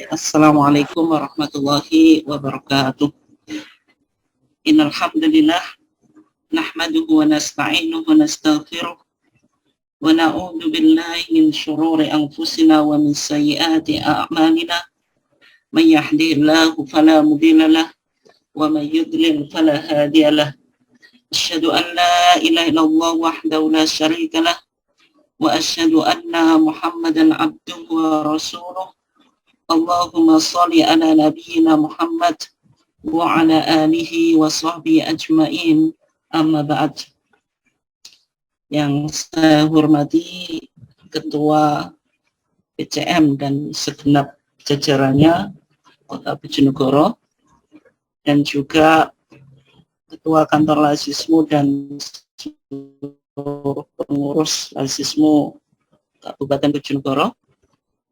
Assalamualaikum warahmatullahi wabarakatuh. Innal hamdalillah nahmaduhu wa nasta'inuhu wa nastaghfiruh wa na'udzu billahi min shururi anfusina wa min sayyiati a'malina. May yahdihillahu fala mudilla lahu wa may yudlil fala hadiya lahu. Asyhadu an la ilaha illallah wahdahu la syarika lahu wa asyhadu anna Muhammadan abduhu wa rasuluh. Allahumma sholli ala nabiyyina Muhammad wa ala alihi wa sahbihi ajmain, amma ba'd. Yang saya hormati Ketua PCM dan segenap jajarannya Kota Bojonegoro, dan juga Ketua Kantor Lazismu dan seluruh pengurus Lazismu Kabupaten Bojonegoro,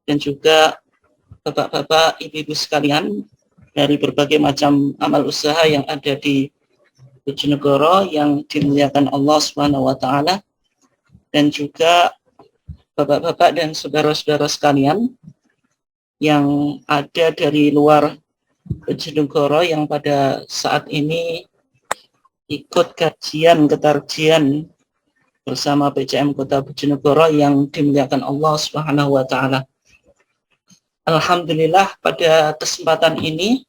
dan juga Bapak-bapak, ibu-ibu sekalian dari berbagai macam amal usaha yang ada di Bojonegoro yang dimuliakan Allah Subhanahu wa taala, dan juga bapak-bapak dan saudara-saudara sekalian yang ada dari luar Bojonegoro yang pada saat ini ikut kajian ketarjian bersama PCM Kota Bojonegoro yang dimuliakan Allah Subhanahu wa taala. Alhamdulillah, pada kesempatan ini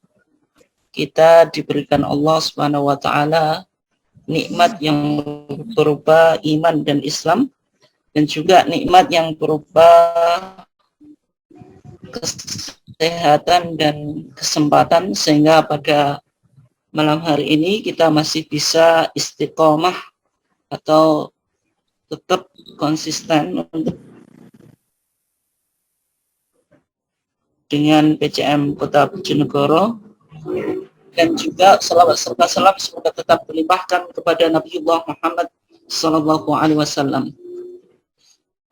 kita diberikan Allah Subhanahu wa taala nikmat yang berupa iman dan Islam, dan juga nikmat yang berupa kesehatan dan kesempatan, sehingga pada malam hari ini kita masih bisa istiqomah atau tetap konsisten untuk dengan PCM Kota Bojonegoro, dan juga salawat serta salam semoga tetap dilimpahkan kepada Nabiullah Muhammad sallallahu alaihi wasallam.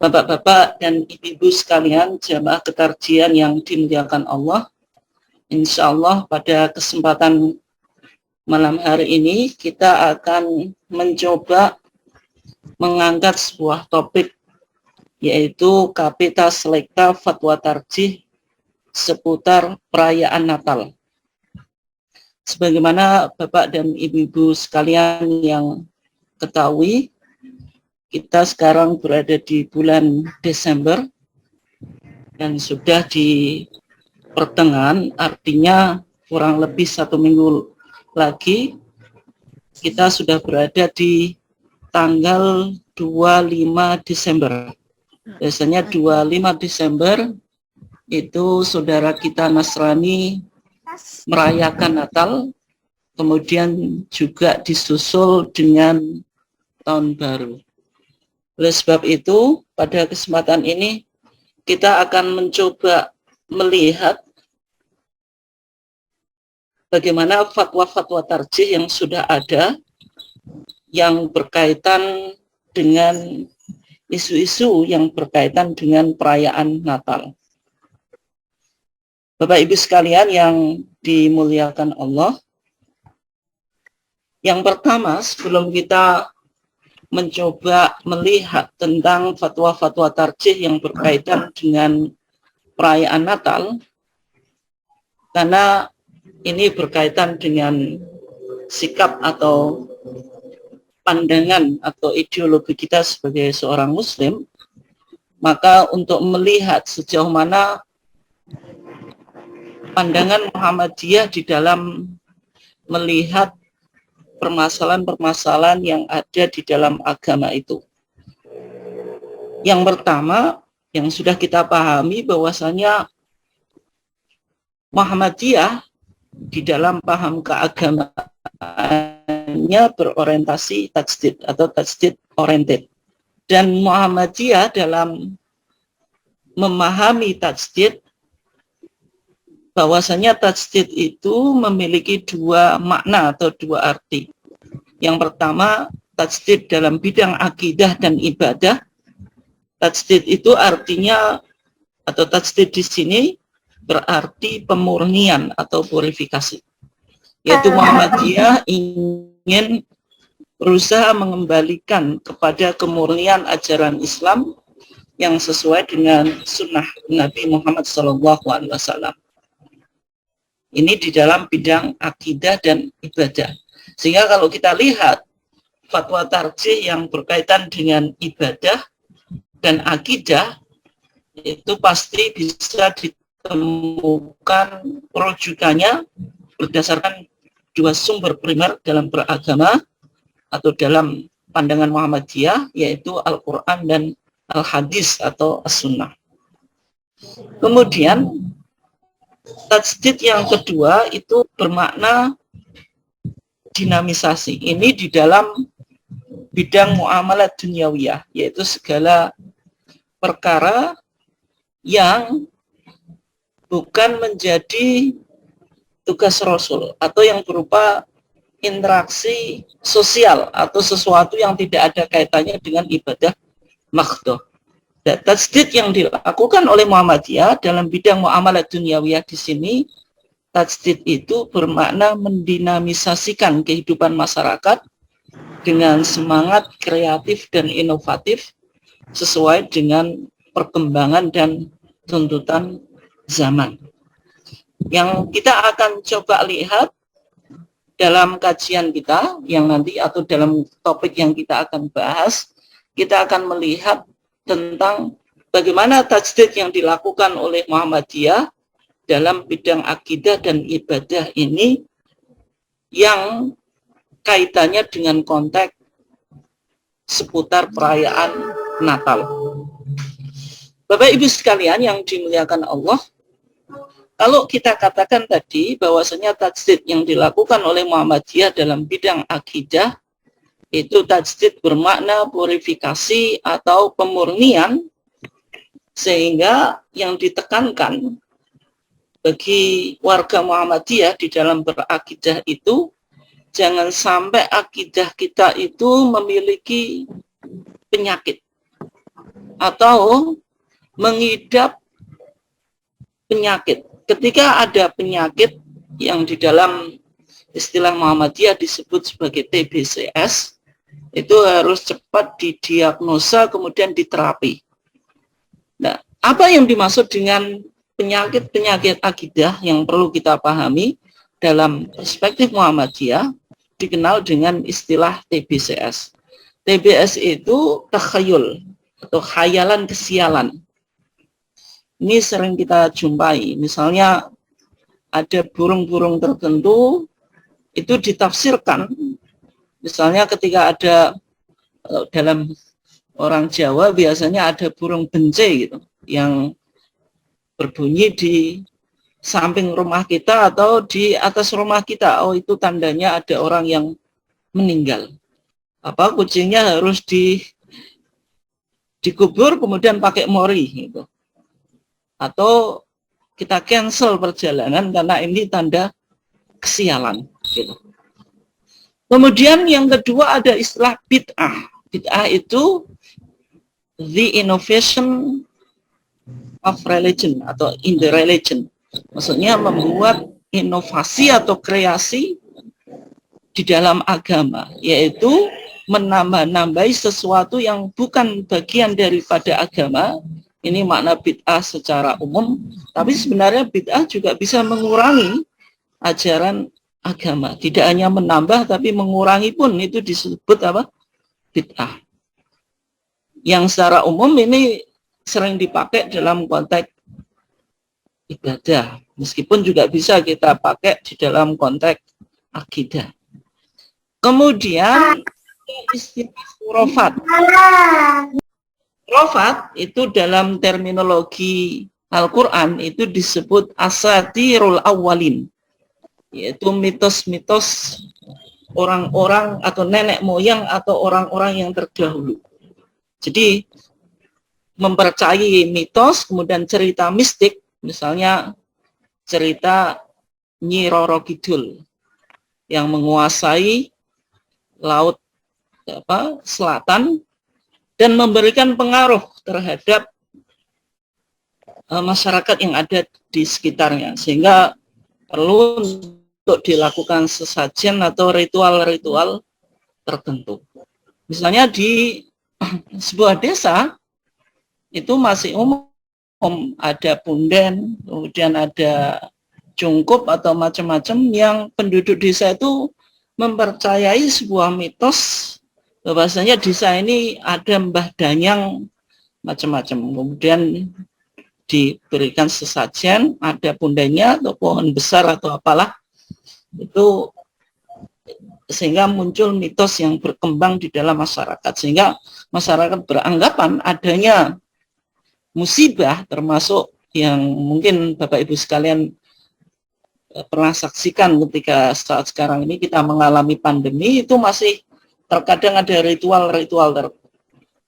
Bapak-bapak dan ibu-ibu sekalian, jamaah ketarjian yang dimuliakan Allah, insya Allah pada kesempatan malam hari ini kita akan mencoba mengangkat sebuah topik, yaitu Kapita Selekta Fatwa Tarjih seputar perayaan Natal. Sebagaimana Bapak dan Ibu-ibu sekalian yang ketahui, kita sekarang berada di bulan Desember dan sudah di pertengahan, artinya kurang lebih 1 minggu lagi kita sudah berada di tanggal 25 Desember. Biasanya 25 Desember itu saudara kita Nasrani merayakan Natal, kemudian juga disusul dengan Tahun Baru. Oleh sebab itu, pada kesempatan ini kita akan mencoba melihat bagaimana fatwa-fatwa tarjih yang sudah ada yang berkaitan dengan isu-isu yang berkaitan dengan perayaan Natal. Bapak Ibu sekalian yang dimuliakan Allah, yang pertama sebelum kita mencoba melihat tentang fatwa-fatwa tarjih yang berkaitan dengan perayaan Natal, karena ini berkaitan dengan sikap atau pandangan atau ideologi kita sebagai seorang Muslim, maka untuk melihat sejauh mana pandangan Muhammadiyah di dalam melihat permasalahan-permasalahan yang ada di dalam agama itu. Yang pertama, yang sudah kita pahami bahwasanya Muhammadiyah di dalam paham keagamaannya berorientasi tajdid atau tajdid oriented. Dan Muhammadiyah dalam memahami tajdid, bahwasanya tajdid itu memiliki dua makna atau dua arti. Yang pertama, tajdid dalam bidang akidah dan ibadah. Tajdid itu artinya, atau tajdid di sini berarti pemurnian atau purifikasi. Yaitu Muhammadiyah ingin berusaha mengembalikan kepada kemurnian ajaran Islam yang sesuai dengan sunnah Nabi Muhammad SAW. Ini di dalam bidang akidah dan ibadah. Sehingga kalau kita lihat fatwa tarjih yang berkaitan dengan ibadah dan akidah, itu pasti bisa ditemukan rujukannya berdasarkan dua sumber primer dalam beragama atau dalam pandangan Muhammadiyah, yaitu Al-Quran dan Al-Hadis atau As-Sunnah. Kemudian tajdid yang kedua itu bermakna dinamisasi. Ini di dalam bidang muamalah duniawiyah, yaitu segala perkara yang bukan menjadi tugas Rasul atau yang berupa interaksi sosial atau sesuatu yang tidak ada kaitannya dengan ibadah maghdoh. Dan tajdid yang dilakukan oleh Muhammadiyah dalam bidang muamalah duniawiyah di sini, tajdid itu bermakna mendinamisasikan kehidupan masyarakat dengan semangat kreatif dan inovatif sesuai dengan perkembangan dan tuntutan zaman. Yang kita akan coba lihat dalam kajian kita yang nanti atau dalam topik yang kita akan bahas, kita akan melihat tentang bagaimana tajdid yang dilakukan oleh Muhammadiyah dalam bidang akidah dan ibadah ini yang kaitannya dengan konteks seputar perayaan Natal. Bapak Ibu sekalian yang dimuliakan Allah, kalau kita katakan tadi bahwasanya tajdid yang dilakukan oleh Muhammadiyah dalam bidang akidah itu tajdid bermakna purifikasi atau pemurnian, sehingga yang ditekankan bagi warga Muhammadiyah di dalam berakidah itu jangan sampai akidah kita itu memiliki penyakit atau mengidap penyakit. Ketika ada penyakit yang di dalam istilah Muhammadiyah disebut sebagai TBCS, itu harus cepat didiagnosa kemudian diterapi. Nah, apa yang dimaksud dengan penyakit-penyakit akidah yang perlu kita pahami dalam perspektif Muhammadiyah dikenal dengan istilah TBCS. TBS itu takhayul atau khayalan kesialan. Ini sering kita jumpai, misalnya ada burung-burung tertentu itu ditafsirkan, misalnya ketika ada dalam orang Jawa biasanya ada burung bence gitu yang berbunyi di samping rumah kita atau di atas rumah kita. Oh, itu tandanya ada orang yang meninggal. Apa kucingnya harus dikubur kemudian pakai mori gitu. Atau kita cancel perjalanan karena ini tanda kesialan gitu. Kemudian yang kedua ada istilah bid'ah. Bid'ah itu the innovation of religion atau in the religion. Maksudnya membuat inovasi atau kreasi di dalam agama, yaitu menambah-nambahi sesuatu yang bukan bagian daripada agama. Ini makna bid'ah secara umum, tapi sebenarnya bid'ah juga bisa mengurangi ajaran agama. Tidak hanya menambah, tapi mengurangi pun itu disebut apa? Bid'ah. Yang secara umum ini sering dipakai dalam konteks ibadah, meskipun juga bisa kita pakai di dalam konteks akidah. Kemudian istilah khurafat. Khurafat itu dalam terminologi Al-Quran itu disebut asatirul awwalin, yaitu mitos-mitos orang-orang atau nenek moyang atau orang-orang yang terdahulu. Jadi mempercayai mitos, kemudian cerita mistik, misalnya cerita Nyi Roro Kidul yang menguasai laut selatan dan memberikan pengaruh terhadap masyarakat yang ada di sekitarnya, sehingga perlu untuk dilakukan sesajen atau ritual-ritual tertentu. Misalnya di sebuah desa itu masih umum ada punden, kemudian ada Cungkup atau macam-macam yang penduduk desa itu mempercayai sebuah mitos bahwasanya desa ini ada Mbah Danyang macam-macam. Kemudian diberikan sesajen, ada pundanya atau pohon besar atau apalah, itu sehingga muncul mitos yang berkembang di dalam masyarakat, sehingga masyarakat beranggapan adanya musibah, termasuk yang mungkin Bapak Ibu sekalian pernah saksikan ketika saat sekarang ini kita mengalami pandemi, itu masih terkadang ada ritual-ritual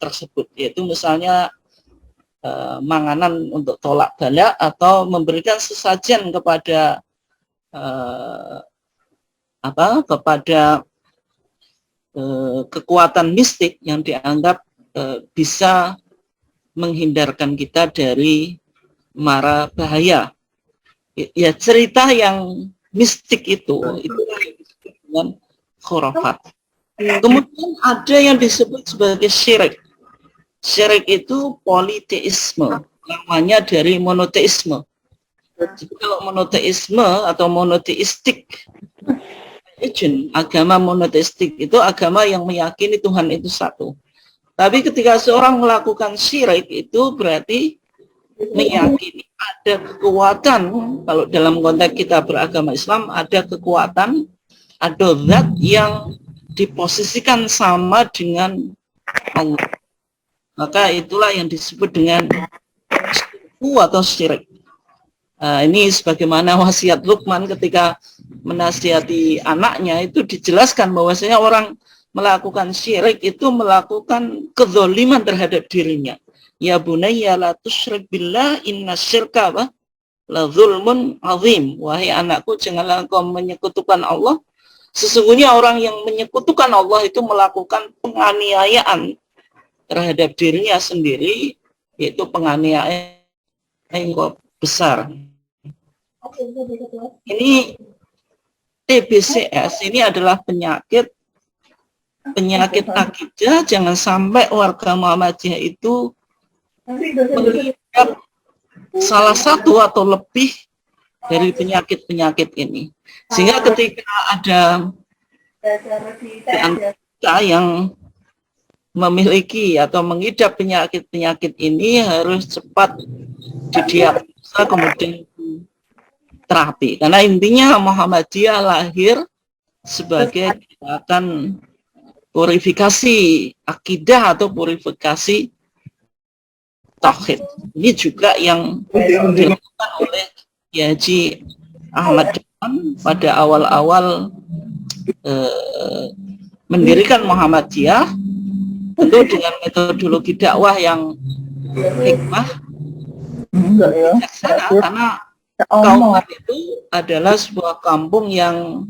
tersebut, yaitu misalnya manganan untuk tolak bala atau memberikan sesajen kepada kepada kekuatan mistik yang dianggap bisa menghindarkan kita dari mara bahaya. Ya, cerita yang mistik itu disebut dengan khurafat. Kemudian ada yang disebut sebagai syirik. Syirik itu politeisme, namanya dari monoteisme. Jadi kalau monoteisme atau monoteistik, agama monoteistik itu agama yang meyakini Tuhan itu satu. Tapi ketika seorang melakukan syirik itu berarti meyakini ada kekuatan. Kalau dalam konteks kita beragama Islam, ada kekuatan, ada zat yang diposisikan sama dengan Allah. Maka itulah yang disebut dengan syirku atau syirik. Ini sebagaimana wasiat Luqman ketika menasihati anaknya, itu dijelaskan bahwasanya orang melakukan syirik itu melakukan kezaliman terhadap dirinya. Ya bunayya la tusyrik billah inna syirka la zulmun azim. Wahai anakku, janganlah engkau menyekutukan Allah. Sesungguhnya orang yang menyekutukan Allah itu melakukan penganiayaan terhadap dirinya sendiri, yaitu penganiayaan yang besar. Ini TBCS ini adalah penyakit akidah. Jangan sampai warga Muhammadiyah itu melihat salah satu atau lebih dari penyakit-penyakit ini, sehingga ketika ada kita yang memiliki atau mengidap penyakit-penyakit ini harus cepat didiagnosa kemudian terapi, karena intinya Muhammadiyah lahir sebagai gerakan purifikasi akidah atau purifikasi tauhid. Ini juga yang dilakukan oleh Haji Ahmad Dahlan pada awal-awal mendirikan Muhammadiyah, tentu dengan metodologi dakwah yang hikmah, bijaksana, karena Kauman itu adalah sebuah kampung yang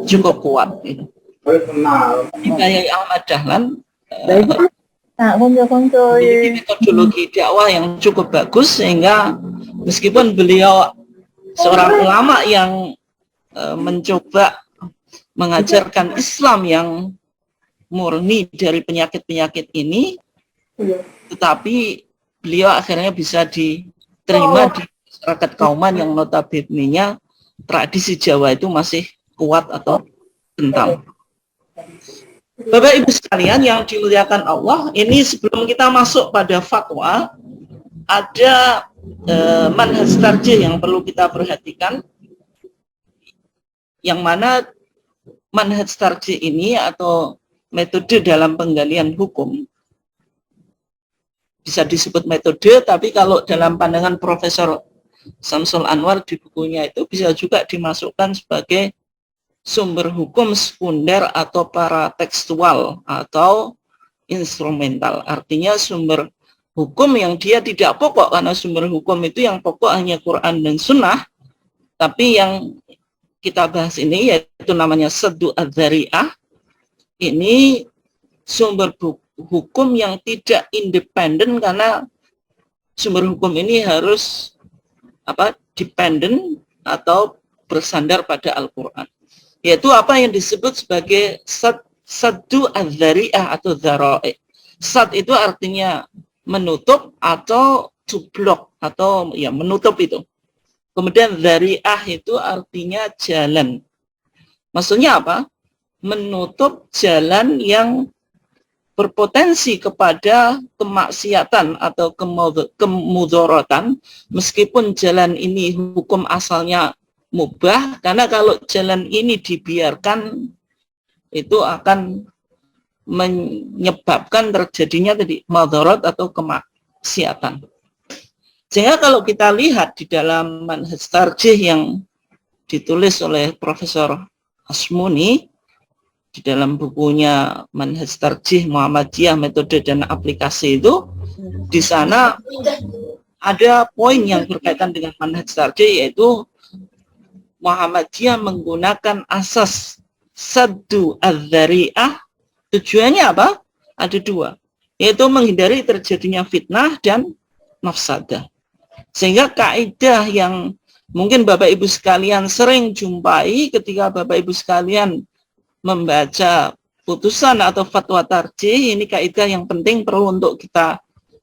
cukup kuat. Kiai Ahmad Dahlan memiliki metodologi dakwah yang cukup bagus, sehingga meskipun beliau seorang ulama yang mencoba mengajarkan Islam yang murni dari penyakit-penyakit ini, tetapi beliau akhirnya bisa diterima di masyarakat Kauman yang notabene-nya tradisi Jawa itu masih kuat atau kental. Bapak Ibu sekalian yang dimuliakan Allah, ini sebelum kita masuk pada fatwa, ada manhaj tarjih yang perlu kita perhatikan, yang mana manhaj tarjih ini atau metode dalam penggalian hukum bisa disebut metode, tapi kalau dalam pandangan Profesor Samsul Anwar di bukunya itu bisa juga dimasukkan sebagai sumber hukum sekunder atau paratekstual atau instrumental. Artinya sumber hukum yang dia tidak pokok, karena sumber hukum itu yang pokok hanya Quran dan Sunnah, tapi yang kita bahas ini yaitu namanya Saddu Adzari'ah. Ini sumber hukum yang tidak independen, karena sumber hukum ini harus dependen atau bersandar pada Al-Quran, yaitu apa yang disebut sebagai Saddu Adzari'ah atau dzara'i'. Sad itu artinya menutup atau to block atau ya menutup itu. Kemudian dzari'ah itu artinya jalan. Maksudnya apa? Menutup jalan yang berpotensi kepada kemaksiatan atau kemudorotan, meskipun jalan ini hukum asalnya mubah, karena kalau jalan ini dibiarkan itu akan menyebabkan terjadinya tadi madharat atau kemaksiatan. Sehingga kalau kita lihat di dalam manhaj tarjih yang ditulis oleh Profesor Asmuni di dalam bukunya Manhaj Tarjih Muhammadiyah Metode dan Aplikasi itu, di sana ada poin yang berkaitan dengan manhaj tarjih, yaitu Muhammadiyah menggunakan asas saddu adz-dzari'ah. Tujuannya apa? Ada dua, yaitu menghindari terjadinya fitnah dan mafsadah. Sehingga kaidah yang mungkin Bapak Ibu sekalian sering jumpai ketika Bapak Ibu sekalian membaca putusan atau fatwa tarjih, ini kaidah yang penting perlu untuk kita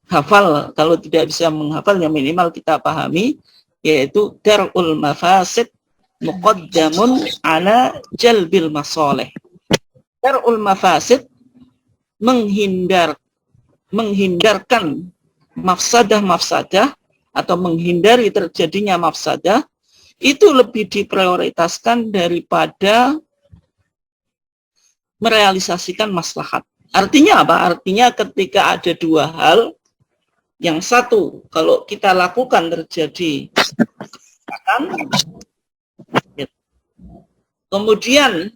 hafal. Kalau tidak bisa menghafal, yang minimal kita pahami, yaitu dar'ul mafasid muqaddamun ala jalbil masoleh. Dar'ul mafasid, menghindarkan mafsadah-mafsadah atau menghindari terjadinya mafsadah, itu lebih diprioritaskan daripada merealisasikan maslahat. Artinya apa? Artinya ketika ada dua hal, yang satu kalau kita lakukan terjadi kemudian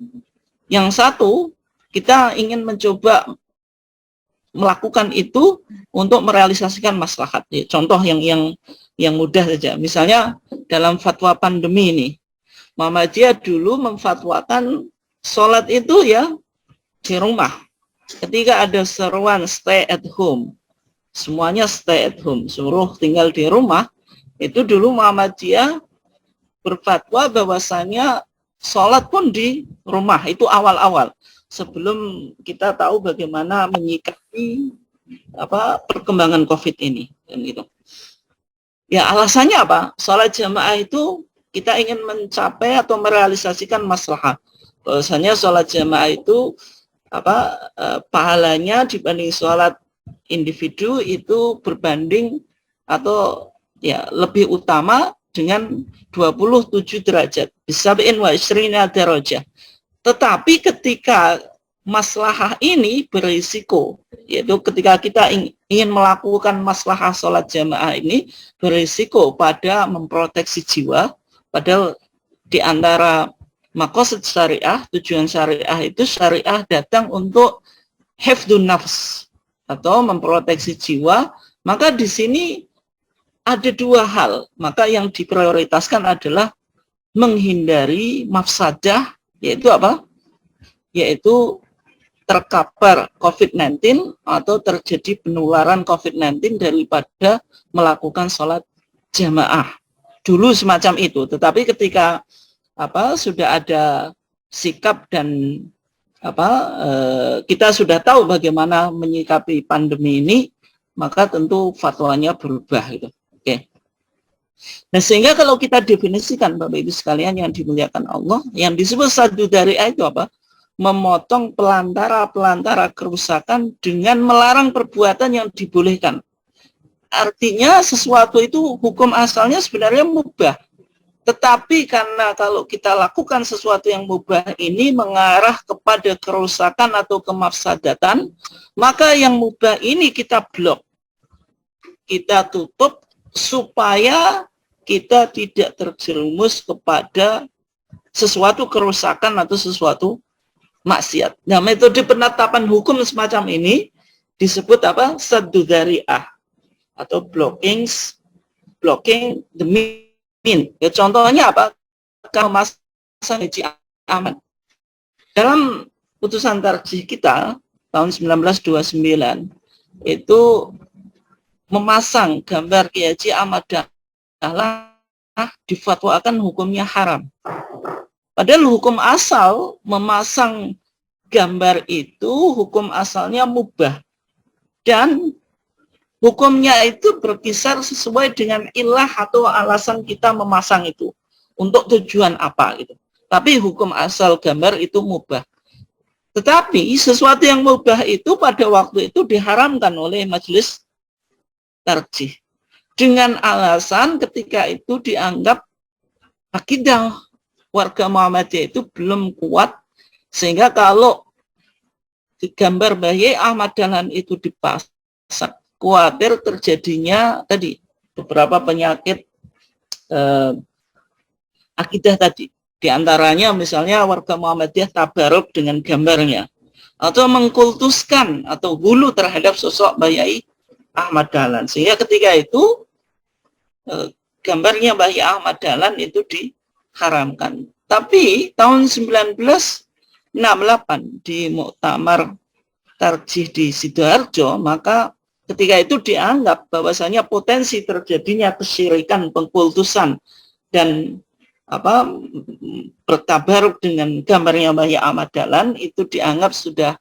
yang satu kita ingin mencoba melakukan itu untuk merealisasikan maslahat. Contoh yang mudah saja, misalnya dalam fatwa pandemi ini, Muhammadiyah dulu memfatwakan sholat itu ya di rumah. Ketika ada seruan stay at home, semuanya stay at home, suruh tinggal di rumah, itu dulu Muhammadiyah berfatwa bahwasanya sholat pun di rumah. Itu awal-awal, sebelum kita tahu bagaimana menyikapi perkembangan COVID ini, dan gitu. Ya alasannya apa? Sholat jamaah itu kita ingin mencapai atau merealisasikan maslahat. Bahwasanya sholat jamaah itu pahalanya dibanding sholat individu itu berbanding atau ya lebih utama dengan 27 derajat, bisab'in wa isrina darajah. Tetapi ketika maslahah ini berisiko, yaitu ketika kita ingin melakukan maslahah sholat jamaah ini berisiko pada memproteksi jiwa, padahal di antara maqasid syariah, tujuan syariah itu syariah datang untuk hifdzun nafs atau memproteksi jiwa, maka di sini ada dua hal, maka yang diprioritaskan adalah menghindari mafsadah, yaitu apa? Yaitu terkapar COVID-19 atau terjadi penularan COVID-19 daripada melakukan sholat jamaah. Dulu semacam itu, tetapi ketika sudah ada sikap dan kita sudah tahu bagaimana menyikapi pandemi ini, maka tentu fatwanya berubah gitu. Oke. Nah, sehingga kalau kita definisikan Bapak Ibu sekalian yang dimuliakan Allah, yang disebut saddu dzari'ah itu apa? Memotong pelantara kerusakan dengan melarang perbuatan yang dibolehkan. Artinya sesuatu itu hukum asalnya sebenarnya mubah. Tetapi karena kalau kita lakukan sesuatu yang mubah ini mengarah kepada kerusakan atau kemafsadatan, maka yang mubah ini kita blok, kita tutup supaya kita tidak terjerumus kepada sesuatu kerusakan atau sesuatu maksiat. Nah, metode penetapan hukum semacam ini disebut apa? Saddu dzari'ah atau blocking the mean. Ya, contohnya apa? Kalau memasang haji aman. Dalam putusan tarjih kita tahun 1929 itu memasang gambar Kiai Haji Ahmad Dahlan difatwakan hukumnya haram. Padahal hukum asal memasang gambar itu hukum asalnya mubah. Dan Hukumnya itu berkisar sesuai dengan ilah atau alasan kita memasang itu. Untuk tujuan apa gitu. Tapi hukum asal gambar itu mubah. Tetapi sesuatu yang mubah itu pada waktu itu diharamkan oleh majelis tarjih. Dengan alasan ketika itu dianggap akidah warga Muhammadiyah itu belum kuat. Sehingga kalau gambar Bayi Ahmad Dahlan itu dipasang, khawatir terjadinya tadi beberapa penyakit akidah tadi. Di antaranya misalnya warga Muhammadiyah tabaruk dengan gambarnya. Atau mengkultuskan atau hulu terhadap sosok Bayi Ahmad Dahlan. Sehingga ketika itu gambarnya Bayi Ahmad Dahlan itu diharamkan. Tapi tahun 1968 di Muktamar Tarjih di Sidoarjo, maka ketika itu dianggap bahwasanya potensi terjadinya kesyirikan, pengkultusan dan bertabaruk dengan gambarnya Bayi Ahmad Dahlan itu dianggap sudah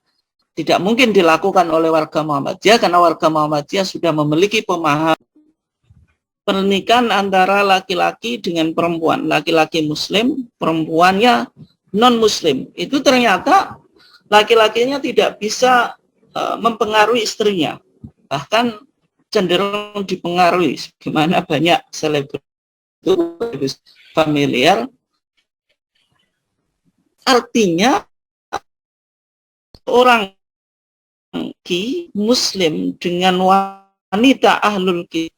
tidak mungkin dilakukan oleh warga Muhammadiyah, karena warga Muhammadiyah sudah memiliki pemahaman pernikahan antara laki-laki dengan perempuan, laki-laki muslim, perempuannya non-muslim. Itu ternyata laki-lakinya tidak bisa mempengaruhi istrinya, bahkan cenderung dipengaruhi. Gimana banyak selebritis familiar. Artinya orang muslim dengan wanita ahlul ki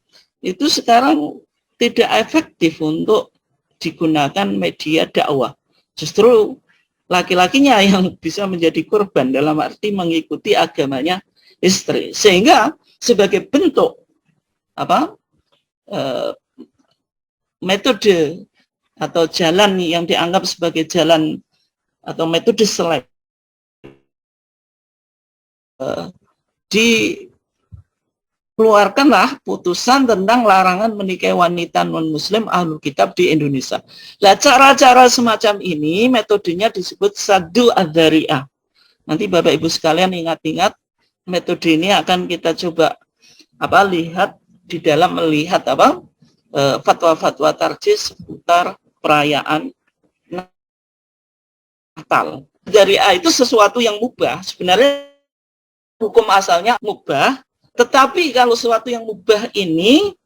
itu sekarang tidak efektif untuk digunakan media dakwah. Justru laki-lakinya yang bisa menjadi korban dalam arti mengikuti agamanya istri. Sehingga sebagai bentuk metode atau jalan yang dianggap sebagai jalan atau metode selek dikeluarkanlah putusan tentang larangan menikahi wanita non-muslim ahlul kitab di Indonesia. Nah, cara-cara semacam ini metodenya disebut saddu adzari'ah. Nanti Bapak Ibu sekalian ingat-ingat, metode ini akan kita coba lihat di dalam melihat fatwa-fatwa tarjih seputar perayaan Natal. Dzari'ah itu sesuatu yang mubah, sebenarnya hukum asalnya mubah. Tetapi kalau sesuatu yang mubah ini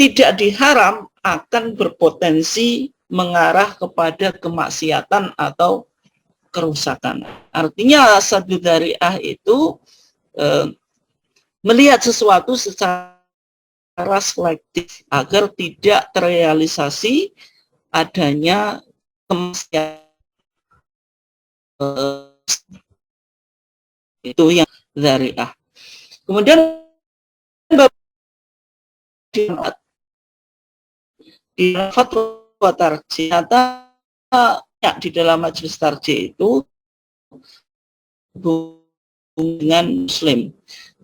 tidak diharam, akan berpotensi mengarah kepada kemaksiatan atau kerusakan. Artinya saddu dzari'ah itu melihat sesuatu secara selektif agar tidak terrealisasi adanya kemaksiatan. Itu yang dzari'ah. Kemudian di fatwa tarjih di dalam majelis tarjih itu hubungan muslim.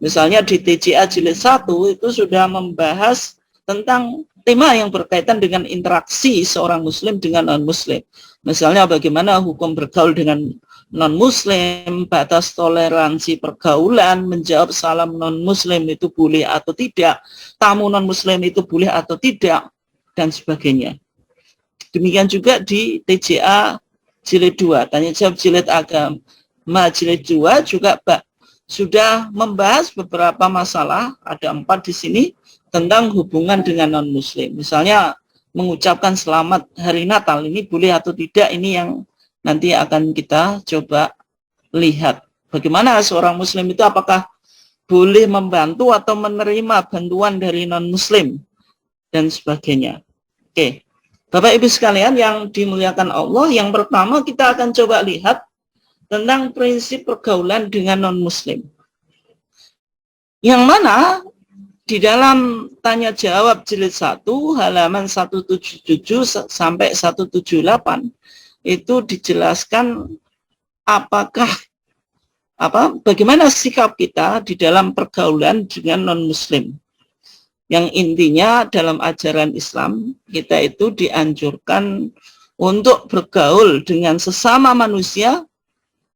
Misalnya di TJA jilid 1 itu sudah membahas tentang tema yang berkaitan dengan interaksi seorang muslim dengan non-muslim. Misalnya bagaimana hukum bergaul dengan non-muslim, batas toleransi pergaulan, menjawab salam non-muslim itu boleh atau tidak, tamu non-muslim itu boleh atau tidak, dan sebagainya. Demikian juga di TJA jilid 2, tanya jawab jilid agama jilid 2 juga sudah membahas beberapa masalah, ada 4 di sini, tentang hubungan dengan non-muslim. Misalnya mengucapkan selamat hari Natal, ini boleh atau tidak, ini yang nanti akan kita coba lihat. Bagaimana seorang muslim itu apakah boleh membantu atau menerima bantuan dari non-muslim dan sebagainya. Oke, Bapak Ibu sekalian yang dimuliakan Allah, yang pertama kita akan coba lihat tentang prinsip pergaulan dengan non-muslim. Yang mana di dalam tanya jawab jilid 1 halaman 177 sampai 178 itu dijelaskan bagaimana sikap kita di dalam pergaulan dengan non-muslim. Yang intinya dalam ajaran Islam kita itu dianjurkan untuk bergaul dengan sesama manusia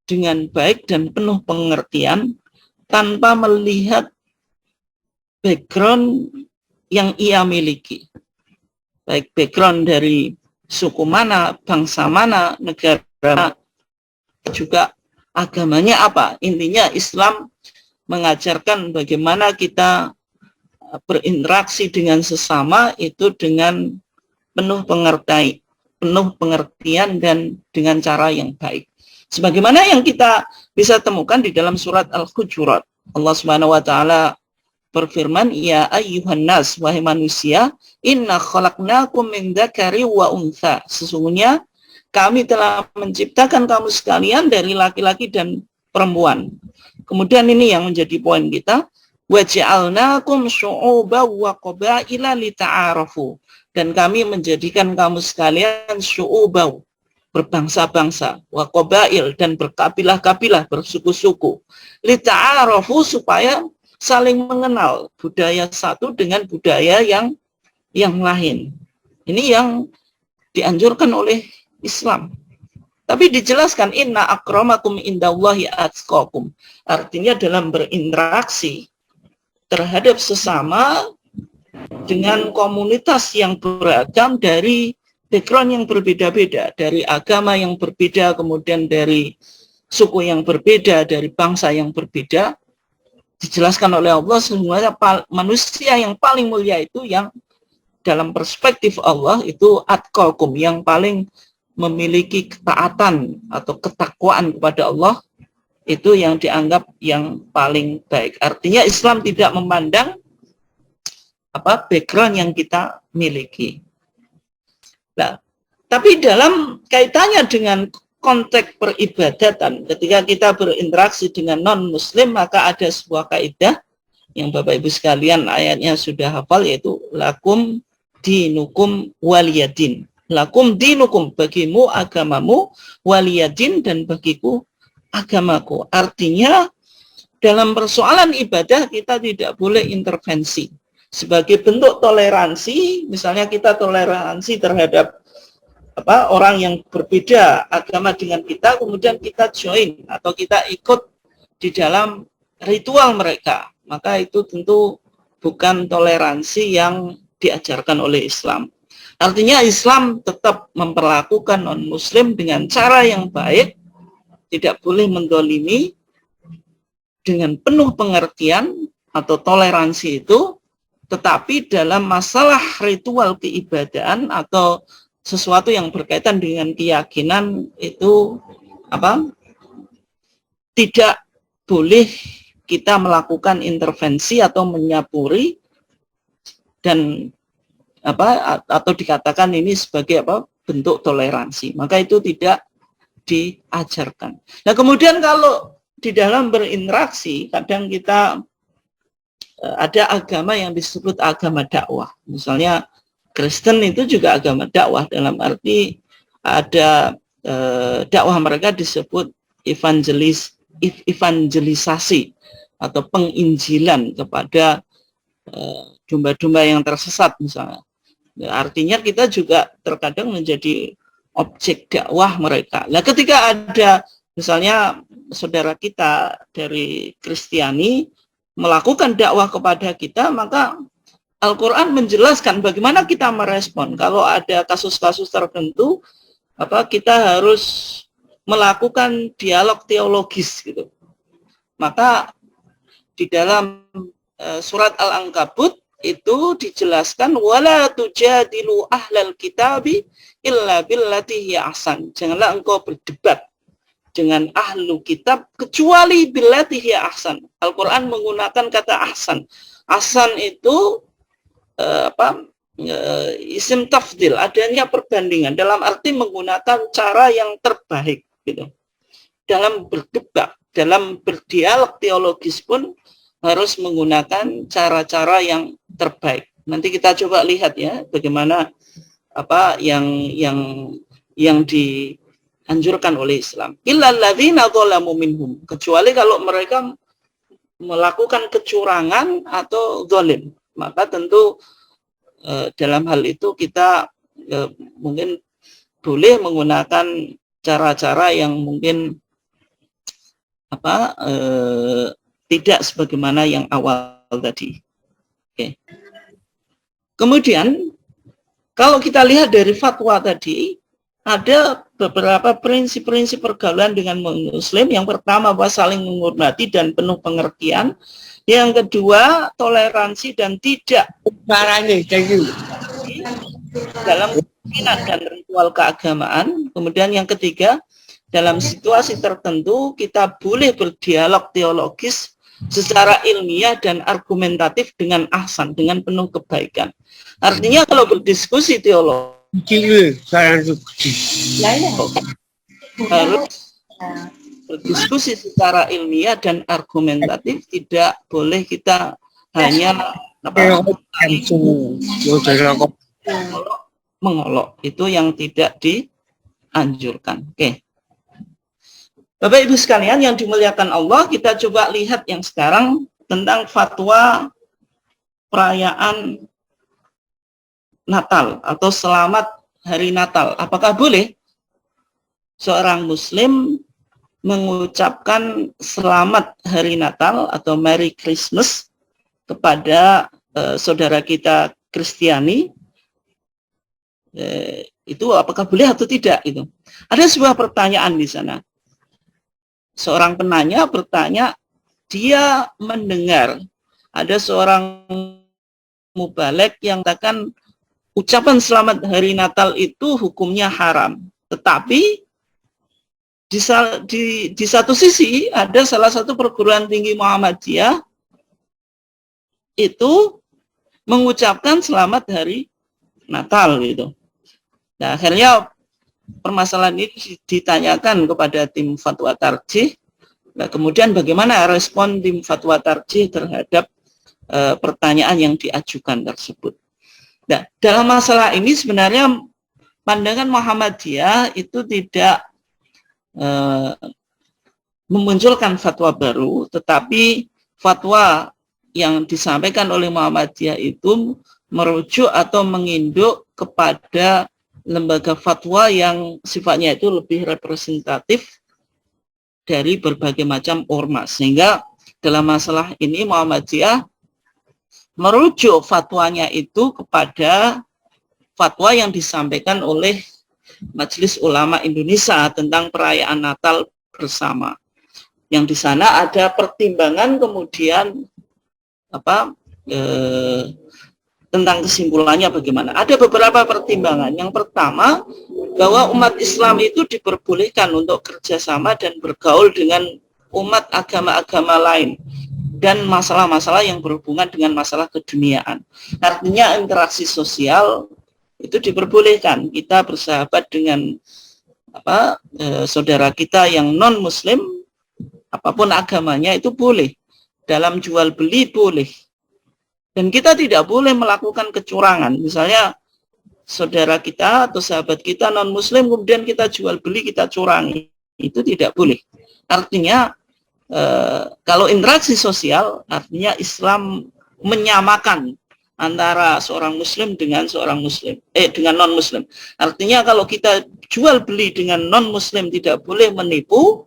dengan baik dan penuh pengertian tanpa melihat background yang ia miliki, baik background dari suku mana, bangsa mana, negara mana, juga agamanya apa. Intinya Islam mengajarkan bagaimana kita berinteraksi dengan sesama itu dengan penuh pengertian dan dengan cara yang baik. Sebagaimana yang kita bisa temukan di dalam surat Al-Hujurat. Allah Subhanahu wa taala berfirman, "Ya ayyuhan nas, wahai manusia, inna khalaqnakum min dzakari wa untha." Sesungguhnya kami telah menciptakan kamu sekalian dari laki-laki dan perempuan. Kemudian ini yang menjadi poin kita, wa ja'alnakum syu'uban wa qabaila lita'arafu. Dan kami menjadikan kamu sekalian syu'uban, berbangsa-bangsa, wa qabail, dan berkabilah-kabilah, bersuku-suku, lita'arafu, supaya saling mengenal budaya satu dengan budaya yang lain. Ini yang dianjurkan oleh Islam. Tapi dijelaskan, inna akramakum indallahi atqakum. Artinya dalam berinteraksi terhadap sesama dengan komunitas yang beragam dari background yang berbeda-beda, dari agama yang berbeda, kemudian dari suku yang berbeda, dari bangsa yang berbeda, dijelaskan oleh Allah semuanya manusia yang paling mulia itu yang dalam perspektif Allah itu atqakum, yang paling memiliki ketaatan atau ketakwaan kepada Allah, itu yang dianggap yang paling baik. Artinya Islam tidak memandang background yang kita miliki. Nah, tapi dalam kaitannya dengan konteks peribadatan, ketika kita berinteraksi dengan non-muslim, maka ada sebuah kaidah yang Bapak Ibu sekalian ayatnya sudah hafal, yaitu lakum dinukum waliyadin. Lakum dinukum, bagimu agamamu, waliyadin, dan bagiku agamaku. Artinya dalam persoalan ibadah kita tidak boleh intervensi. Sebagai bentuk toleransi, misalnya kita toleransi terhadap orang yang berbeda agama dengan kita, kemudian kita join atau kita ikut di dalam ritual mereka, maka itu tentu bukan toleransi yang diajarkan oleh Islam. Artinya Islam tetap memperlakukan non-muslim dengan cara yang baik, tidak boleh mendolimi, dengan penuh pengertian atau toleransi itu, tetapi dalam masalah ritual keibadahan atau sesuatu yang berkaitan dengan keyakinan itu tidak boleh kita melakukan intervensi atau menyapuri dan atau dikatakan ini sebagai bentuk toleransi, maka itu tidak diajarkan. Nah, kemudian kalau di dalam berinteraksi, kadang kita ada agama yang disebut agama dakwah. Misalnya Kristen itu juga agama dakwah, dalam arti ada dakwah mereka disebut evangelisasi atau penginjilan kepada domba-domba yang tersesat misalnya. Artinya kita juga terkadang menjadi objek dakwah mereka. Nah, ketika ada misalnya saudara kita dari Kristiani melakukan dakwah kepada kita, maka Al-Quran menjelaskan bagaimana kita merespon. Kalau ada kasus-kasus tertentu, kita harus melakukan dialog teologis gitu. Maka di dalam surat Al-Ankabut itu dijelaskan, wala tujadilu ahlal kitabi illa billati hiya ahsan. Janganlah engkau berdebat dengan ahlu kitab kecuali billati hiya ahsan. Al-Quran menggunakan kata ahsan. Ahsan itu isim tafdil, adanya perbandingan, dalam arti menggunakan cara yang terbaik gitu. Dalam berdebat, dalam berdialog teologis pun harus menggunakan cara-cara yang terbaik. Nanti kita coba lihat ya bagaimana yang dianjurkan oleh Islam. Illal ladzina dzalamu minhum, kecuali kalau mereka melakukan kecurangan atau zalim, maka tentu dalam hal itu kita mungkin boleh menggunakan cara-cara yang mungkin tidak sebagaimana yang awal tadi. Oke. Kemudian kalau kita lihat dari fatwa tadi, ada beberapa prinsip-prinsip pergaulan dengan muslim. Yang pertama, bahwa saling menghormati dan penuh pengertian. Yang kedua, toleransi dan tidak dalam keyakinan dan ritual keagamaan. Kemudian yang ketiga, dalam situasi tertentu kita boleh berdialog teologis secara ilmiah dan argumentatif dengan ahsan, dengan penuh kebaikan. Artinya kalau berdiskusi teologi harus berdiskusi secara ilmiah dan argumentatif, tidak boleh kita hanya mengolok. Itu yang tidak dianjurkan. Oke. Bapak Ibu sekalian yang dimuliakan Allah, kita coba lihat yang sekarang tentang fatwa perayaan Natal atau selamat hari Natal. Apakah boleh seorang muslim mengucapkan selamat hari Natal atau Merry Christmas kepada saudara kita Kristiani? Itu apakah boleh atau tidak? Itu ada sebuah pertanyaan di sana. Seorang penanya bertanya, dia mendengar ada seorang mubalek yang katakan ucapan selamat hari Natal itu hukumnya haram. Tetapi di satu sisi ada salah satu perguruan tinggi Muhammadiyah itu mengucapkan selamat hari Natal gitu. Nah, akhirnya permasalahan ini ditanyakan kepada tim fatwa tarjih. Nah, kemudian bagaimana respon tim fatwa tarjih terhadap pertanyaan yang diajukan tersebut. Nah, dalam masalah ini sebenarnya pandangan Muhammadiyah itu tidak memunculkan fatwa baru, tetapi fatwa yang disampaikan oleh Muhammadiyah itu merujuk atau menginduk kepada lembaga fatwa yang sifatnya itu lebih representatif dari berbagai macam ormas. Sehingga dalam masalah ini Muhammadiyah merujuk fatwanya itu kepada fatwa yang disampaikan oleh Majelis Ulama Indonesia tentang perayaan Natal bersama. Yang di sana ada pertimbangan kemudian tentang kesimpulannya bagaimana. Ada beberapa pertimbangan. Yang pertama, bahwa umat Islam itu diperbolehkan untuk kerjasama dan bergaul dengan umat agama-agama lain dan masalah-masalah yang berhubungan dengan masalah keduniaan. Artinya interaksi sosial itu diperbolehkan. Kita bersahabat dengan saudara kita yang non-muslim, apapun agamanya itu boleh. Dalam jual beli boleh. Dan kita tidak boleh melakukan kecurangan. Misalnya saudara kita atau sahabat kita non-muslim kemudian kita jual beli, kita curangi. Itu tidak boleh. Artinya kalau interaksi sosial, artinya Islam menyamakan antara seorang muslim dengan dengan non-muslim. Artinya kalau kita jual beli dengan non-muslim tidak boleh menipu,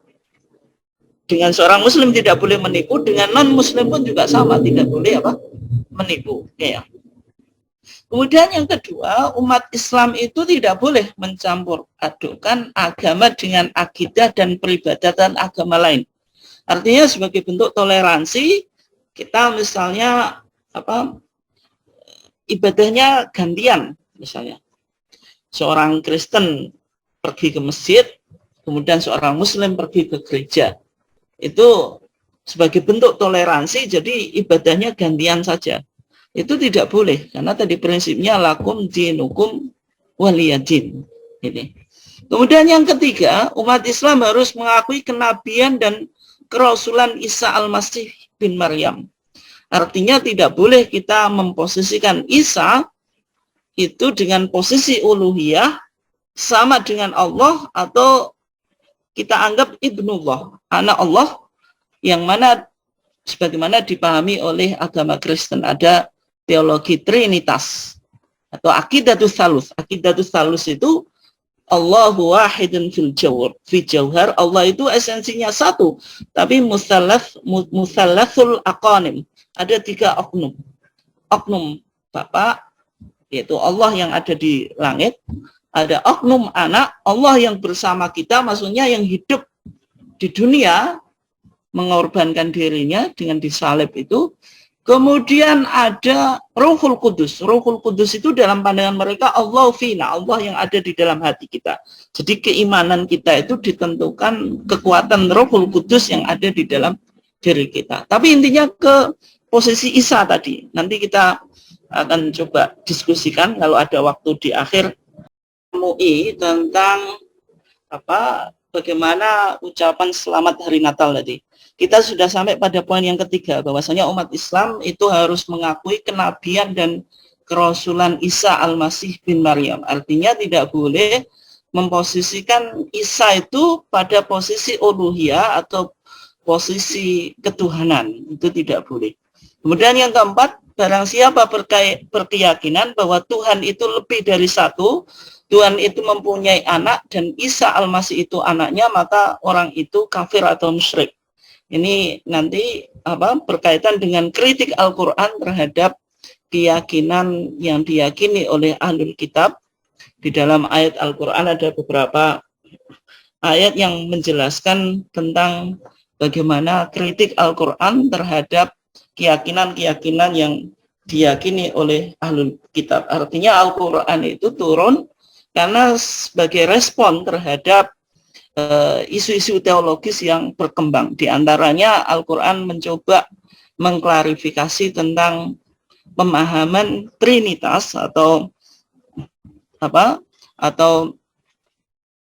dengan seorang muslim tidak boleh menipu, dengan non-muslim pun juga sama, tidak boleh menipu. Ya. Kemudian yang kedua, umat Islam itu tidak boleh mencampur adukkan agama dengan akidah dan peribadatan agama lain. Artinya sebagai bentuk toleransi, kita misalnya ibadahnya gantian, misalnya seorang Kristen pergi ke masjid, kemudian seorang Muslim pergi ke gereja. Itu sebagai bentuk toleransi, jadi ibadahnya gantian saja. Itu tidak boleh, karena tadi prinsipnya lakum dinukum waliyadin. Ini. Kemudian yang ketiga, umat Islam harus mengakui kenabian dan kerasulan Isa Al-Masih bin Maryam. Artinya tidak boleh kita memposisikan Isa itu dengan posisi uluhiyah sama dengan Allah, atau kita anggap ibnullah, anak Allah, yang mana sebagaimana dipahami oleh agama Kristen ada teologi trinitas atau akidatus salus. Akidatus salus itu Allahu wahidun fil jauhar, Allah itu esensinya satu, tapi musallasul aqanim, ada 3 oknum. oknum Bapak, yaitu Allah yang ada di langit, ada oknum anak, Allah yang bersama kita, maksudnya yang hidup di dunia, mengorbankan dirinya dengan disalib itu. Kemudian ada Ruhul Kudus. Ruhul Kudus itu dalam pandangan mereka Allah fina, Allah yang ada di dalam hati kita. Jadi keimanan kita itu ditentukan kekuatan Ruhul Kudus yang ada di dalam diri kita. Tapi intinya ke posisi Isa tadi. Nanti kita akan coba diskusikan kalau ada waktu di akhir MUI tentang bagaimana ucapan selamat hari Natal tadi. Kita sudah sampai pada poin yang ketiga, bahwasanya umat Islam itu harus mengakui kenabian dan kerasulan Isa Al-Masih bin Maryam. Artinya tidak boleh memposisikan Isa itu pada posisi uluhiyah atau posisi ketuhanan. Itu tidak boleh. Kemudian yang keempat, barang siapa berkeyakinan bahwa Tuhan itu lebih dari satu, Tuhan itu mempunyai anak dan Isa Al-Masih itu anaknya, maka orang itu kafir atau musyrik. Ini nanti berkaitan dengan kritik Al-Quran terhadap keyakinan yang diyakini oleh Ahlul Kitab. Di dalam ayat Al-Quran ada beberapa ayat yang menjelaskan tentang bagaimana kritik Al-Quran terhadap keyakinan-keyakinan yang diyakini oleh Ahlul Kitab. Artinya Al-Quran itu turun karena sebagai respon terhadap isu-isu teologis yang berkembang. Di antaranya Al-Quran mencoba mengklarifikasi tentang pemahaman Trinitas atau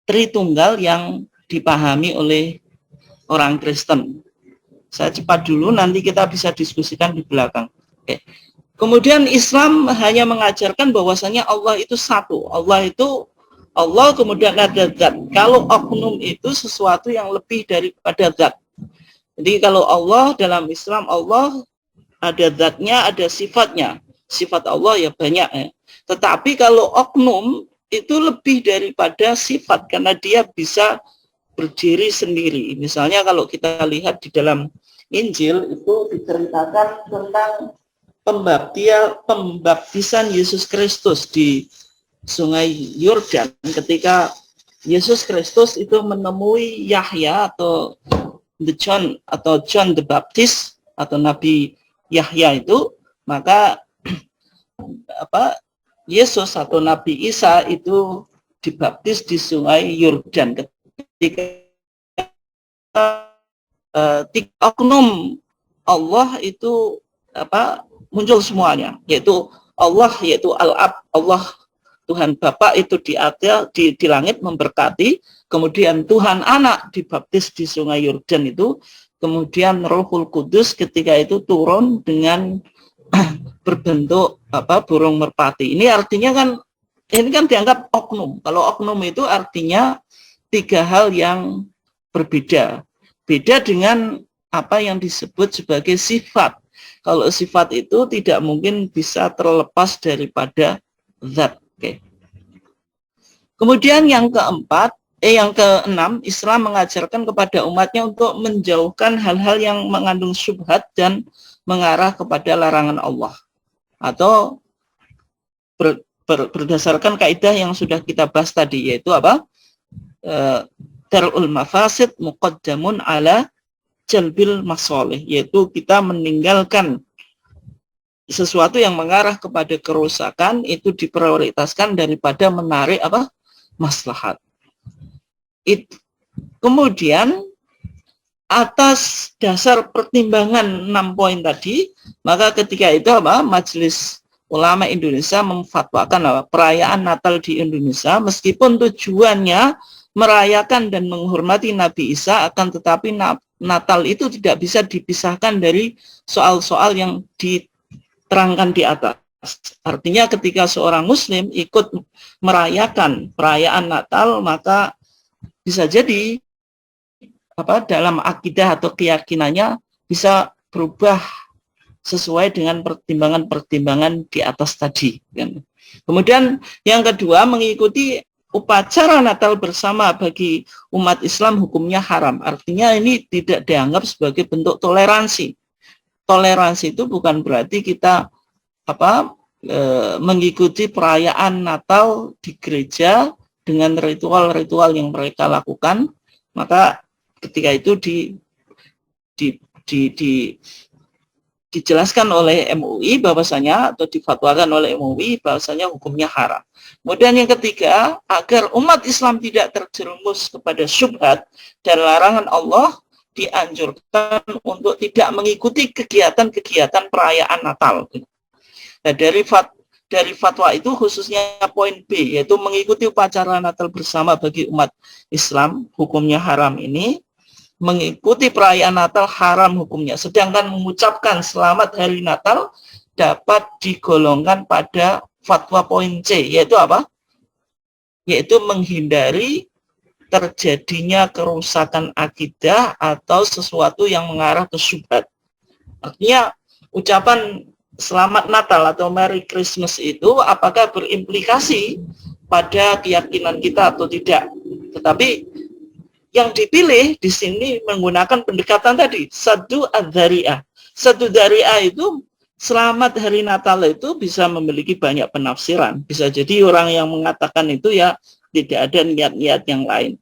Tritunggal yang dipahami oleh orang Kristen. Saya cepat dulu, nanti kita bisa diskusikan di belakang. Oke. Kemudian Islam hanya mengajarkan bahwasanya Allah itu satu. Allah kemudian ada zat. Kalau oknum itu sesuatu yang lebih daripada zat. Jadi kalau Allah dalam Islam, Allah ada zatnya, ada sifatnya. Sifat Allah ya banyak ya. Tetapi kalau oknum itu lebih daripada sifat karena dia bisa berdiri sendiri. Misalnya kalau kita lihat di dalam Injil itu diceritakan tentang pembaptisan Yesus Kristus di Sungai Yordan ketika Yesus Kristus itu menemui Yahya atau John the Baptist atau Nabi Yahya itu, maka Yesus atau Nabi Isa itu dibaptis di Sungai Yordan ketika oknum Allah itu muncul semuanya, yaitu Allah, yaitu Al-Ab, Allah Tuhan Bapa itu di langit memberkati, kemudian Tuhan Anak dibaptis di Sungai Yordan itu, kemudian Rohul Kudus ketika itu turun dengan berbentuk burung merpati. Ini artinya kan, ini kan dianggap oknum. Kalau oknum itu artinya tiga hal yang berbeda. Beda dengan apa yang disebut sebagai sifat. Kalau sifat itu tidak mungkin bisa terlepas daripada zat. Oke. Kemudian yang keenam, Islam mengajarkan kepada umatnya untuk menjauhkan hal-hal yang mengandung syubhat dan mengarah kepada larangan Allah. Atau berdasarkan kaidah yang sudah kita bahas tadi, yaitu darul mafasid muqaddamun ala jalbil masoleh, yaitu kita meninggalkan sesuatu yang mengarah kepada kerusakan itu diprioritaskan daripada menarik maslahat. Kemudian atas dasar pertimbangan 6 poin tadi, maka ketika itu Majelis Ulama Indonesia memfatwakan perayaan Natal di Indonesia meskipun tujuannya merayakan dan menghormati Nabi Isa, akan tetapi Natal itu tidak bisa dipisahkan dari soal-soal yang diterangkan di atas. Artinya ketika seorang muslim ikut merayakan perayaan Natal, maka bisa jadi dalam akidah atau keyakinannya bisa berubah sesuai dengan pertimbangan-pertimbangan di atas tadi. Kemudian yang kedua, mengikuti upacara Natal bersama bagi umat Islam hukumnya haram. Artinya ini tidak dianggap sebagai bentuk toleransi. Toleransi itu bukan berarti kita mengikuti perayaan Natal di gereja dengan ritual-ritual yang mereka lakukan, maka ketika itu dijelaskan oleh MUI bahwasanya, atau difatwakan oleh MUI bahwasanya hukumnya haram. Kemudian yang ketiga, agar umat Islam tidak terjerumus kepada syubhat dan larangan Allah, dianjurkan untuk tidak mengikuti kegiatan-kegiatan perayaan Natal. Nah, dari fatwa itu khususnya poin B, yaitu mengikuti upacara Natal bersama bagi umat Islam, hukumnya haram ini. Mengikuti perayaan Natal haram hukumnya. Sedangkan mengucapkan selamat hari Natal dapat digolongkan pada fatwa poin C, yaitu apa? Yaitu menghindari terjadinya kerusakan akidah atau sesuatu yang mengarah ke syubhat. Artinya ucapan selamat Natal atau Merry Christmas itu apakah berimplikasi pada keyakinan kita atau tidak. Tetapi yang dipilih di sini menggunakan pendekatan tadi, sadu adzari'ah. Sadu dzari'ah itu selamat hari Natal itu bisa memiliki banyak penafsiran. Bisa jadi orang yang mengatakan itu ya tidak ada niat-niat yang lain.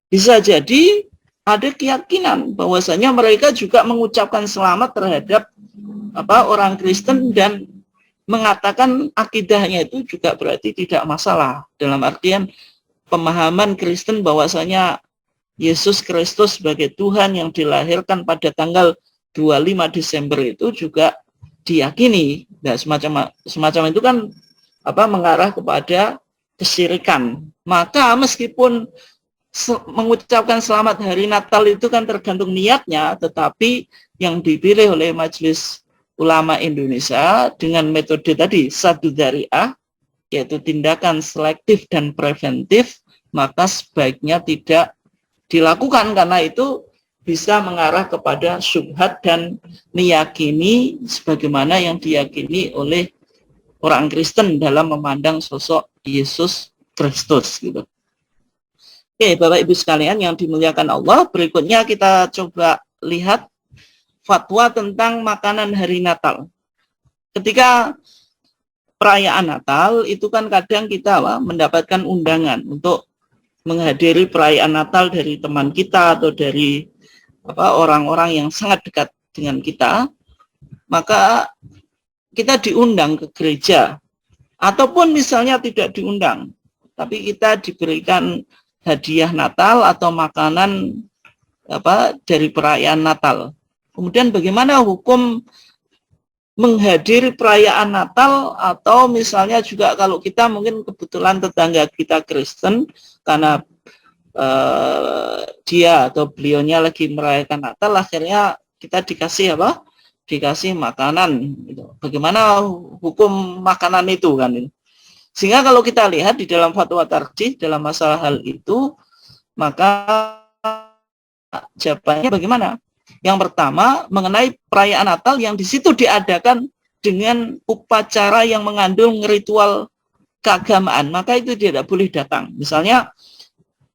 Bisa jadi ada keyakinan bahwasanya mereka juga mengucapkan selamat terhadap orang Kristen dan mengatakan akidahnya itu juga berarti tidak masalah. Dalam artian pemahaman Kristen bahwasanya Yesus Kristus sebagai Tuhan yang dilahirkan pada tanggal 25 Desember itu juga diyakini. Nah, semacam itu kan mengarah kepada kesyirikan. Maka meskipun mengucapkan selamat hari Natal itu kan tergantung niatnya, tetapi yang dipilih oleh Majelis Ulama Indonesia dengan metode tadi sadu dzari'ah, yaitu tindakan selektif dan preventif, maka sebaiknya tidak dilakukan karena itu bisa mengarah kepada syubhat dan meyakini sebagaimana yang diyakini oleh orang Kristen dalam memandang sosok Yesus Kristus gitu. Oke, Bapak Ibu sekalian yang dimuliakan Allah, berikutnya kita coba lihat fatwa tentang makanan hari Natal. Ketika perayaan Natal itu kan kadang kita mendapatkan undangan untuk menghadiri perayaan Natal dari teman kita atau dari orang-orang yang sangat dekat dengan kita, maka kita diundang ke gereja, ataupun misalnya tidak diundang, tapi kita diberikan hadiah Natal atau makanan dari perayaan Natal. Kemudian bagaimana hukum menghadiri perayaan Natal, atau misalnya juga kalau kita mungkin kebetulan tetangga kita Kristen, karena dia atau beliaunya lagi merayakan Natal, akhirnya kita dikasih dikasih makanan gitu. Bagaimana hukum makanan itu kan? Sehingga kalau kita lihat di dalam fatwa tarjih dalam masalah hal itu, maka jawabannya bagaimana? Yang pertama, mengenai perayaan Natal yang di situ diadakan dengan upacara yang mengandung ritual keagamaan, maka itu tidak boleh datang. Misalnya,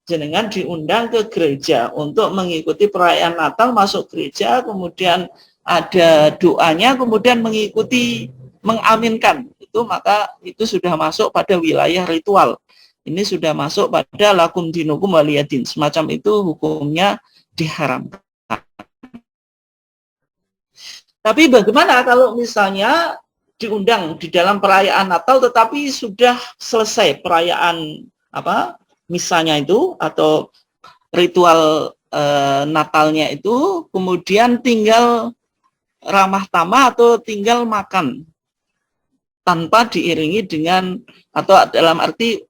jenengan diundang ke gereja untuk mengikuti perayaan Natal, masuk gereja, kemudian ada doanya, kemudian mengikuti, mengaminkan. Itu maka itu sudah masuk pada wilayah ritual. Ini sudah masuk pada lakum dinukum waliyadin. Semacam itu hukumnya diharamkan. Tapi bagaimana kalau misalnya diundang di dalam perayaan Natal tetapi sudah selesai perayaan misalnya itu atau ritual Natalnya itu, kemudian tinggal ramah tamah atau tinggal makan tanpa diiringi dengan, atau dalam arti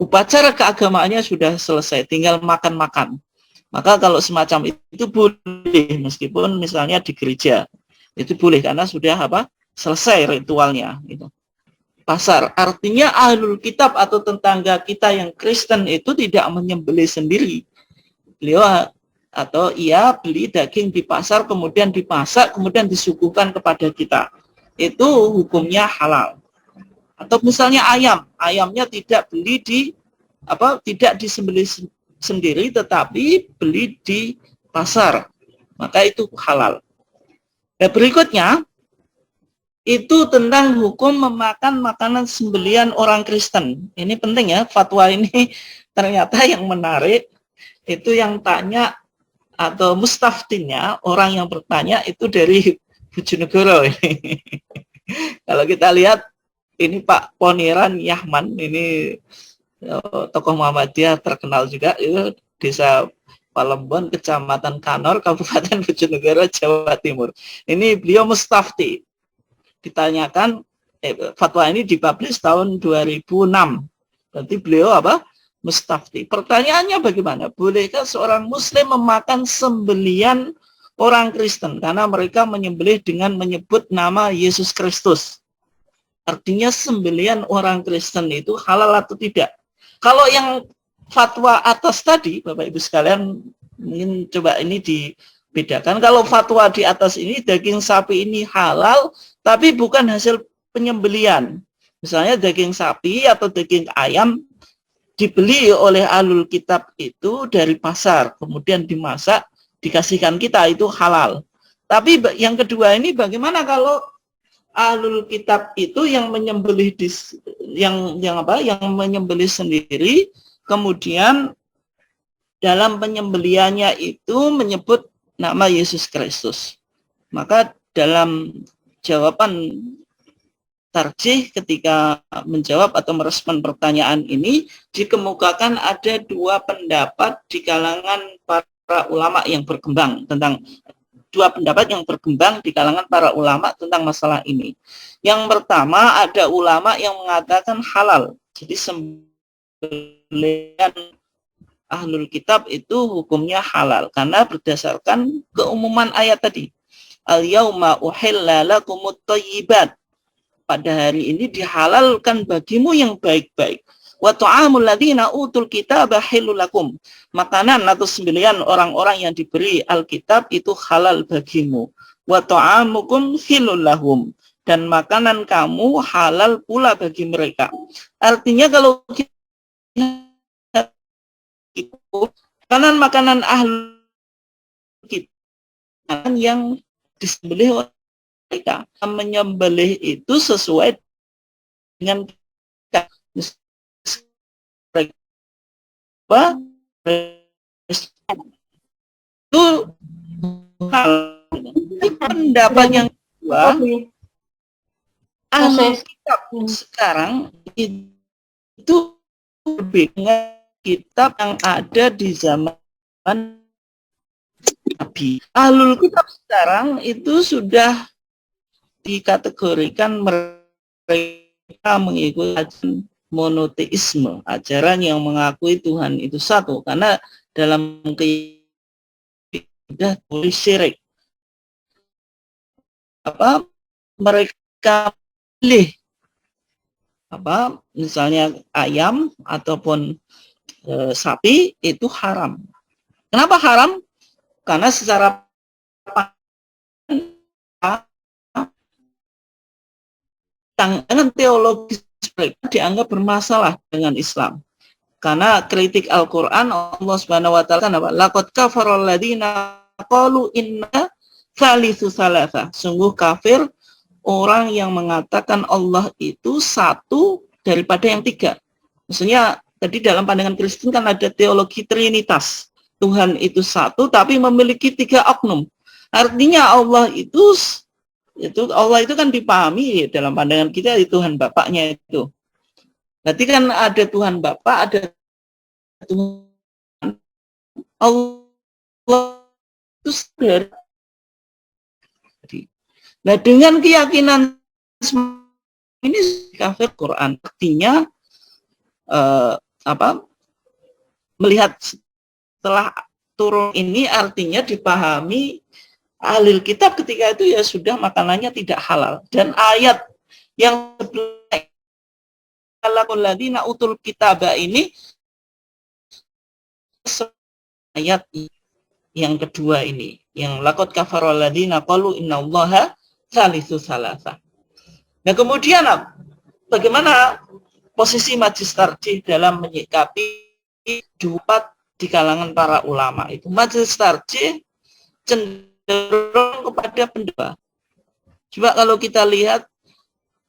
upacara keagamaannya sudah selesai, tinggal makan-makan. Maka kalau semacam itu boleh, meskipun misalnya di gereja itu boleh karena sudah selesai ritualnya gitu. Pasar, artinya ahlul kitab atau tetangga kita yang Kristen itu tidak menyembelih sendiri. Beliau atau ia beli daging di pasar, kemudian dimasak, kemudian disuguhkan kepada kita. Itu hukumnya halal. Atau misalnya ayamnya tidak beli tidak disembelih sendiri, tetapi beli di pasar, maka itu halal. Dan berikutnya, itu tentang hukum memakan makanan sembelihan orang Kristen. Ini penting ya, fatwa ini ternyata yang menarik itu yang tanya atau mustaftinya, orang yang bertanya itu dari Bojonegoro ini. Kalau kita lihat ini Pak Poniran Yahman, ini tokoh Muhammadiyah terkenal juga, itu desa Palembon, Kecamatan Kanor, Kabupaten Bojonegoro, Jawa Timur. Ini beliau mustafti. Ditanyakan, fatwa ini dipublish tahun 2006. Berarti beliau apa? Mustafti. Pertanyaannya bagaimana? Bolehkah seorang muslim memakan sembelian orang Kristen karena mereka menyembelih dengan menyebut nama Yesus Kristus? Artinya sembelian orang Kristen itu halal atau tidak? Kalau yang fatwa atas tadi, Bapak Ibu sekalian, mungkin coba ini dibedakan. Kalau fatwa di atas ini, daging sapi ini halal, tapi bukan hasil penyembelian. Misalnya daging sapi atau daging ayam dibeli oleh ahlul kitab itu dari pasar, kemudian dimasak, dikasihkan kita, itu halal. Tapi yang kedua ini bagaimana kalau ahlul kitab itu yang menyembelih yang menyembelih sendiri, kemudian dalam penyembeliannya itu menyebut nama Yesus Kristus. Maka dalam jawaban tarjih ketika menjawab atau merespon pertanyaan ini, dikemukakan ada dua pendapat di kalangan para ulama yang berkembang tentang di kalangan para ulama tentang masalah ini. Yang pertama, ada ulama yang mengatakan halal. Jadi sembelihan ahlul kitab itu hukumnya halal karena berdasarkan keumuman ayat tadi. Al-yauma uhilla lakumut thayyibat. Pada hari ini dihalalkan bagimu yang baik-baik. Wa ta'amul ladzina utul kitaba halal lakum. Makanan atau sembelihan orang-orang yang diberi Alkitab itu halal bagimu. Wa ta'amukum halal lahum. Dan makanan kamu halal pula bagi mereka. Artinya kalau makanan ahli kita yang disembelih mereka, menyembelih itu sesuai dengan apa itu pendapat yang kedua. Ahli kitab sekarang itu berbeda kitab yang ada di zaman Nabi. Ahlul kitab sekarang itu sudah dikategorikan mereka mengikuti ajaran monoteisme, ajaran yang mengakui Tuhan itu satu, karena dalam keidah boleh syirik. Mereka pilih misalnya ayam ataupun sapi itu haram. Kenapa haram? Karena secara pandangan teologis mereka dianggap bermasalah dengan Islam. Karena kritik Al-Quran, Allah Subhanahu wa Ta'ala kan apa? Laqad kafarul ladzina qalu inna thalithu thalatha. Sungguh kafir orang yang mengatakan Allah itu satu daripada yang tiga. Maksudnya tadi dalam pandangan Kristen kan ada teologi Trinitas. Tuhan itu satu tapi memiliki tiga oknum. Artinya Allah itu kan dipahami dalam pandangan kita di Tuhan Bapaknya itu. Berarti kan ada Tuhan Bapa, ada Tuhan Allah itu sendiri. Nah dengan keyakinan ini kafir Quran, artinya melihat setelah turun ini artinya dipahami ahli kitab ketika itu ya sudah makanannya tidak halal. Dan ayat yang alladzina utul kitaba ini ayat yang kedua ini, yang laqad kafarul ladzina qalu innallaha tsalitsu tsalatsa. Nah, kemudian bagaimana posisi majelis tarjih dalam menyikapi debat di kalangan para ulama itu? Majelis tarjih cenderung kepada pendapat. Coba kalau kita lihat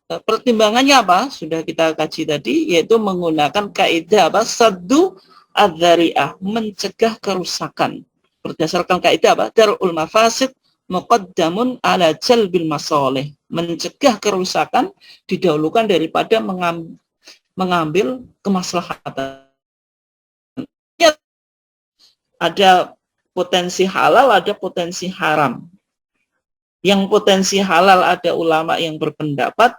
Pertimbangannya apa? Sudah kita kaji tadi, yaitu menggunakan kaidah apa? Saddu adzari'ah, mencegah kerusakan. Berdasarkan kaidah apa? Darul mafasid muqaddamun ala jalbil masoleh. Mencegah kerusakan didahulukan daripada mengambil kemaslahatan. Ada potensi halal, ada potensi haram. Yang potensi halal ada ulama yang berpendapat,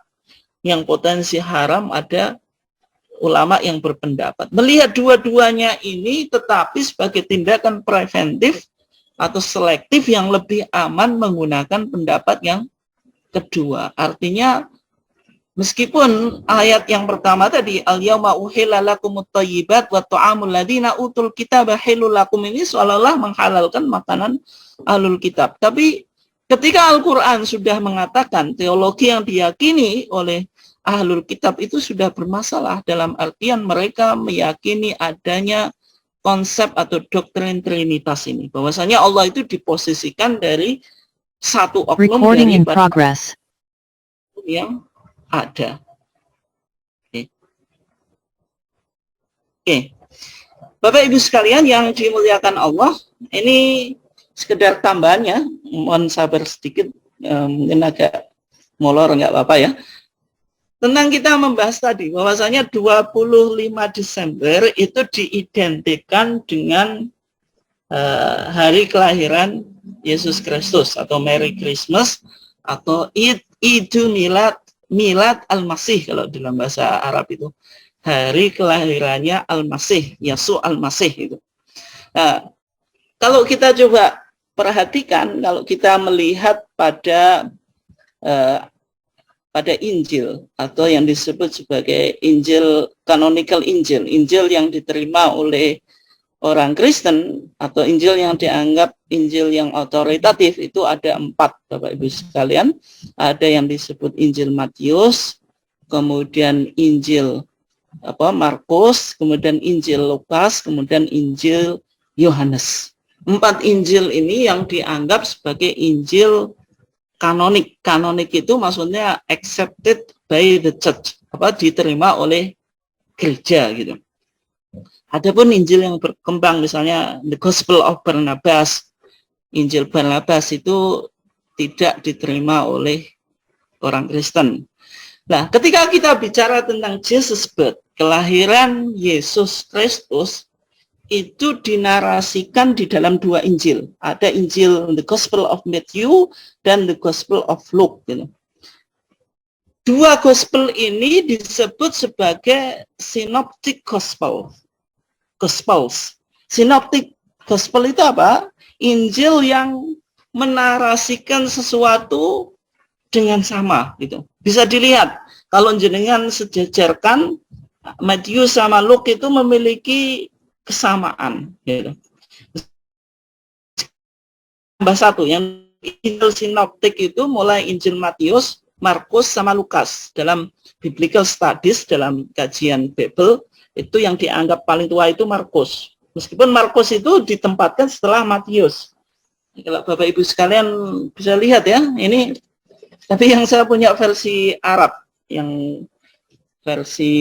yang potensi haram ada ulama yang berpendapat. Melihat dua-duanya ini tetapi sebagai tindakan preventif atau selektif yang lebih aman menggunakan pendapat yang kedua. Artinya meskipun ayat yang pertama tadi al-yauma uhilla lakumut thayyibat wa ta'amul ladzina utul kitaba halal lakum ini seolah-olah menghalalkan makanan ahlul kitab. Tapi ketika Al-Quran sudah mengatakan teologi yang diyakini oleh ahlul kitab itu sudah bermasalah dalam artian mereka meyakini adanya konsep atau doktrin trinitas ini. Bahwasanya Allah itu diposisikan dari satu oknum dari yang ada. Oke. Bapak Ibu sekalian yang dimuliakan Allah, ini sekedar tambahannya, mohon sabar sedikit, mungkin agak molor nggak apa-apa ya. Tentang kita membahas tadi bahwasanya 25 Desember itu diidentikan dengan hari kelahiran Yesus Kristus atau Merry Christmas atau Idul Milad Al-Masih kalau dalam bahasa Arab itu. Hari kelahirannya Al-Masih, Yesus Al-Masih itu. Nah, kalau kita coba perhatikan, kalau kita melihat pada Injil atau yang disebut sebagai Injil, canonical Injil, Injil yang diterima oleh orang Kristen atau Injil yang dianggap Injil yang otoritatif itu ada 4, Bapak Ibu sekalian. Ada yang disebut Injil Matius, kemudian Injil Markus, kemudian Injil Lukas, kemudian Injil Yohanes. 4 Injil ini yang dianggap sebagai Injil kanonik. Kanonik itu maksudnya accepted by the church, diterima oleh gereja gitu. Adapun Injil yang berkembang misalnya The Gospel of Barnabas, Injil Barnabas itu tidak diterima oleh orang Kristen. Nah, ketika kita bicara tentang Jesus birth, kelahiran Yesus Kristus itu dinarasikan di dalam 2 Injil. Ada Injil The Gospel of Matthew dan The Gospel of Luke. Gitu. 2 Gospel ini disebut sebagai Synoptic Gospels. Synoptic Gospel itu apa? Injil yang menarasikan sesuatu dengan sama. Gitu. Bisa dilihat kalau jenengan sejajarkan Matius sama Luke itu memiliki kesamaan. Gitu. Tambah 1 yang Injil sinoptik itu mulai Injil Matius, Markus sama Lukas. Dalam biblical studies, dalam kajian Bible itu yang dianggap paling tua itu Markus. Meskipun Markus itu ditempatkan setelah Matius. Kalau Bapak Ibu sekalian bisa lihat ya, ini tapi yang saya punya versi Arab, yang versi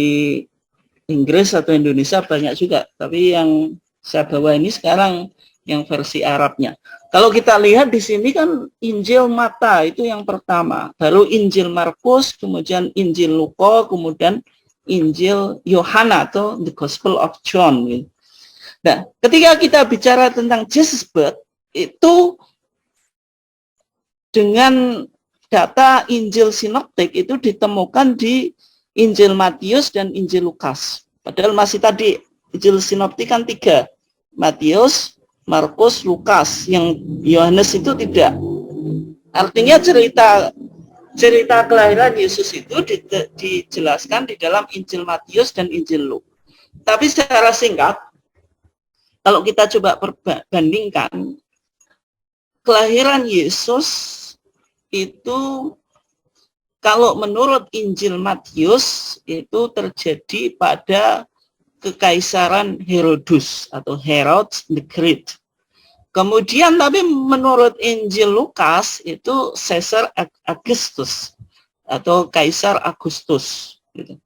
Inggris atau Indonesia banyak juga. Tapi yang saya bawa ini sekarang yang versi Arabnya. Kalau kita lihat di sini kan Injil Mata itu yang pertama. Baru Injil Markus, kemudian Injil Lukas, kemudian Injil Yohana atau The Gospel of John. Nah, ketika kita bicara tentang Jesus birth, itu dengan data Injil sinoptik itu ditemukan di Injil Matius dan Injil Lukas. Padahal masih tadi Injil sinoptik kan 3. Matius, Markus, Lukas. Yang Yohanes itu tidak. Artinya cerita kelahiran Yesus itu dijelaskan di dalam Injil Matius dan Injil Lukas. Tapi secara singkat, kalau kita coba perbandingkan, kelahiran Yesus itu kalau menurut Injil Matius itu terjadi pada kekaisaran Herodus atau Herod the Great. Kemudian tapi menurut Injil Lukas itu Caesar Augustus. atau Kaisar Agustus. Gitu.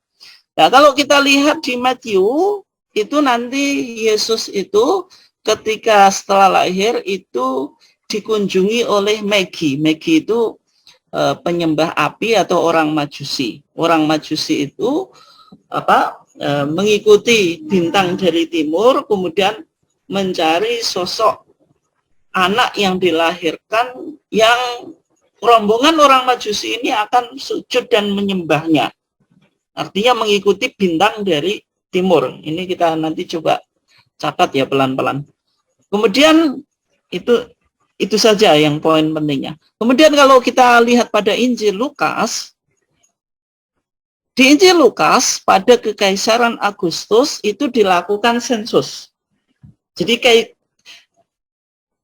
Nah, kalau kita lihat di Matius, itu nanti Yesus itu ketika setelah lahir itu dikunjungi oleh Magi. Magi itu penyembah api atau orang Majusi. Orang Majusi itu mengikuti bintang dari timur, kemudian mencari sosok anak yang dilahirkan yang rombongan orang Majusi ini akan sujud dan menyembahnya. Artinya mengikuti bintang dari timur. Ini kita nanti coba catat ya pelan-pelan. Kemudian itu saja yang poin pentingnya. Kemudian kalau kita lihat pada Injil Lukas, di Injil Lukas pada Kekaisaran Agustus itu dilakukan sensus. Jadi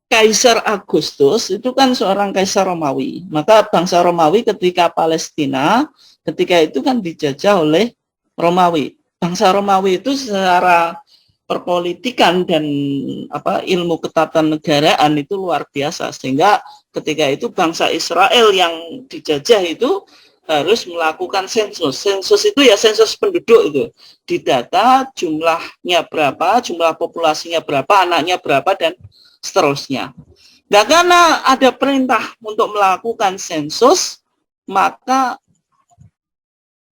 Kaisar Agustus itu kan seorang kaisar Romawi. Maka bangsa Romawi ketika Palestina, ketika itu kan dijajah oleh Romawi. Bangsa Romawi itu secara perpolitikan dan ilmu ketatanegaraan itu luar biasa. Sehingga ketika itu bangsa Israel yang dijajah itu harus melakukan sensus. Sensus itu ya sensus penduduk itu. Didata jumlahnya berapa, jumlah populasinya berapa, anaknya berapa, dan seterusnya. Nah, karena ada perintah untuk melakukan sensus, maka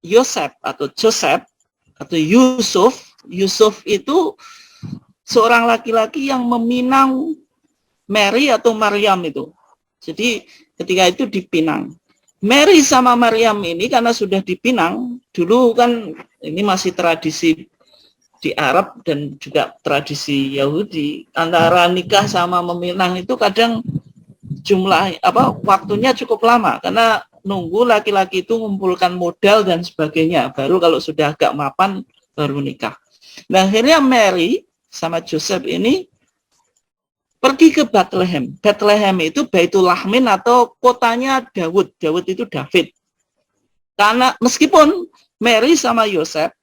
Yosef atau Yusuf itu seorang laki-laki yang meminang Mary atau Maryam itu. Jadi ketika itu dipinang. Mary sama Maryam ini karena sudah dipinang, dulu kan ini masih tradisi di Arab dan juga tradisi Yahudi, antara nikah sama meminang itu kadang waktunya cukup lama karena nunggu laki-laki itu mengumpulkan modal dan sebagainya, baru kalau sudah agak mapan baru nikah. Nah, akhirnya Mary sama Joseph ini pergi ke Bethlehem. Bethlehem itu Baitul Lahmin atau kotanya Daud. Daud itu David. Karena meskipun Mary sama Yosef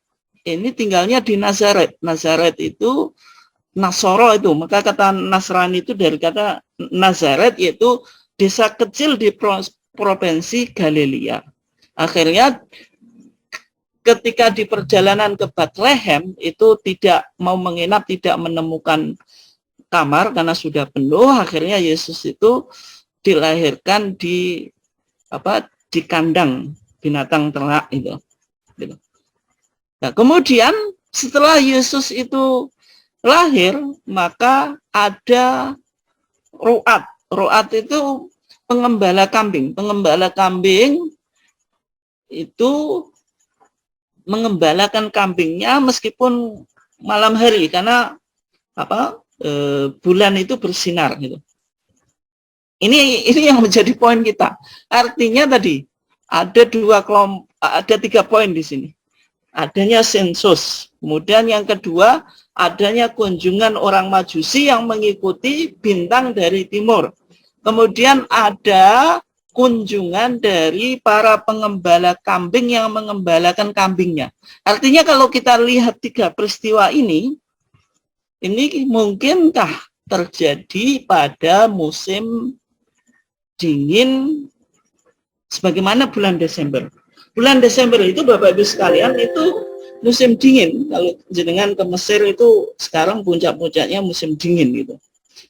ini tinggalnya di Nazaret. Nazaret itu Nasoro itu, maka kata Nasrani itu dari kata Nazaret, yaitu desa kecil di provinsi Galilea. Akhirnya ketika di perjalanan ke Bethlehem itu tidak mau menginap, tidak menemukan kamar karena sudah penuh. Akhirnya Yesus itu dilahirkan di kandang binatang ternak itu. Nah, kemudian setelah Yesus itu lahir, maka ada ru'at. Ru'at itu pengembala kambing. Pengembala kambing itu mengembalakan kambingnya meskipun malam hari karena bulan itu bersinar gitu. Ini yang menjadi poin kita. Artinya tadi ada ada 3 poin di sini. Adanya sensus, kemudian yang kedua adanya kunjungan orang Majusi yang mengikuti bintang dari timur, kemudian ada kunjungan dari para pengembala kambing yang mengembalakan kambingnya. Artinya kalau kita lihat 3 peristiwa ini mungkinkah terjadi pada musim dingin sebagaimana bulan Desember. Bulan Desember itu Bapak Ibu sekalian itu musim dingin. Kalau jenengan ke Mesir itu sekarang puncak-puncaknya musim dingin gitu.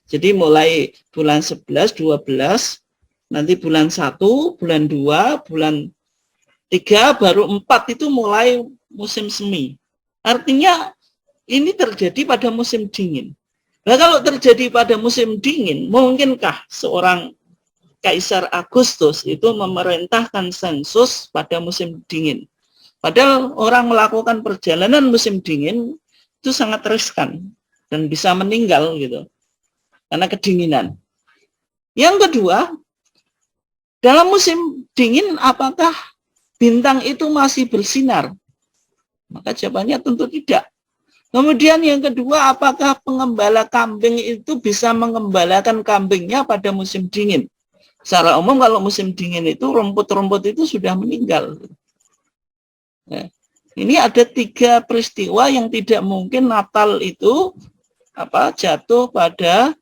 Jadi mulai bulan 11, 12, nanti bulan 1, bulan 2, bulan 3, baru 4 itu mulai musim semi. Artinya ini terjadi pada musim dingin. Nah, kalau terjadi pada musim dingin, mungkinkah seorang Kaisar Agustus itu memerintahkan sensus pada musim dingin? Padahal orang melakukan perjalanan musim dingin itu sangat riskan dan bisa meninggal gitu karena kedinginan. Yang kedua, dalam musim dingin apakah bintang itu masih bersinar? Maka jawabannya tentu tidak. Kemudian yang kedua, apakah pengembala kambing itu bisa mengembalakan kambingnya pada musim dingin? Secara umum kalau musim dingin itu rumput-rumput itu sudah meninggal. Nah, ini ada 3 peristiwa yang tidak mungkin Natal itu jatuh pada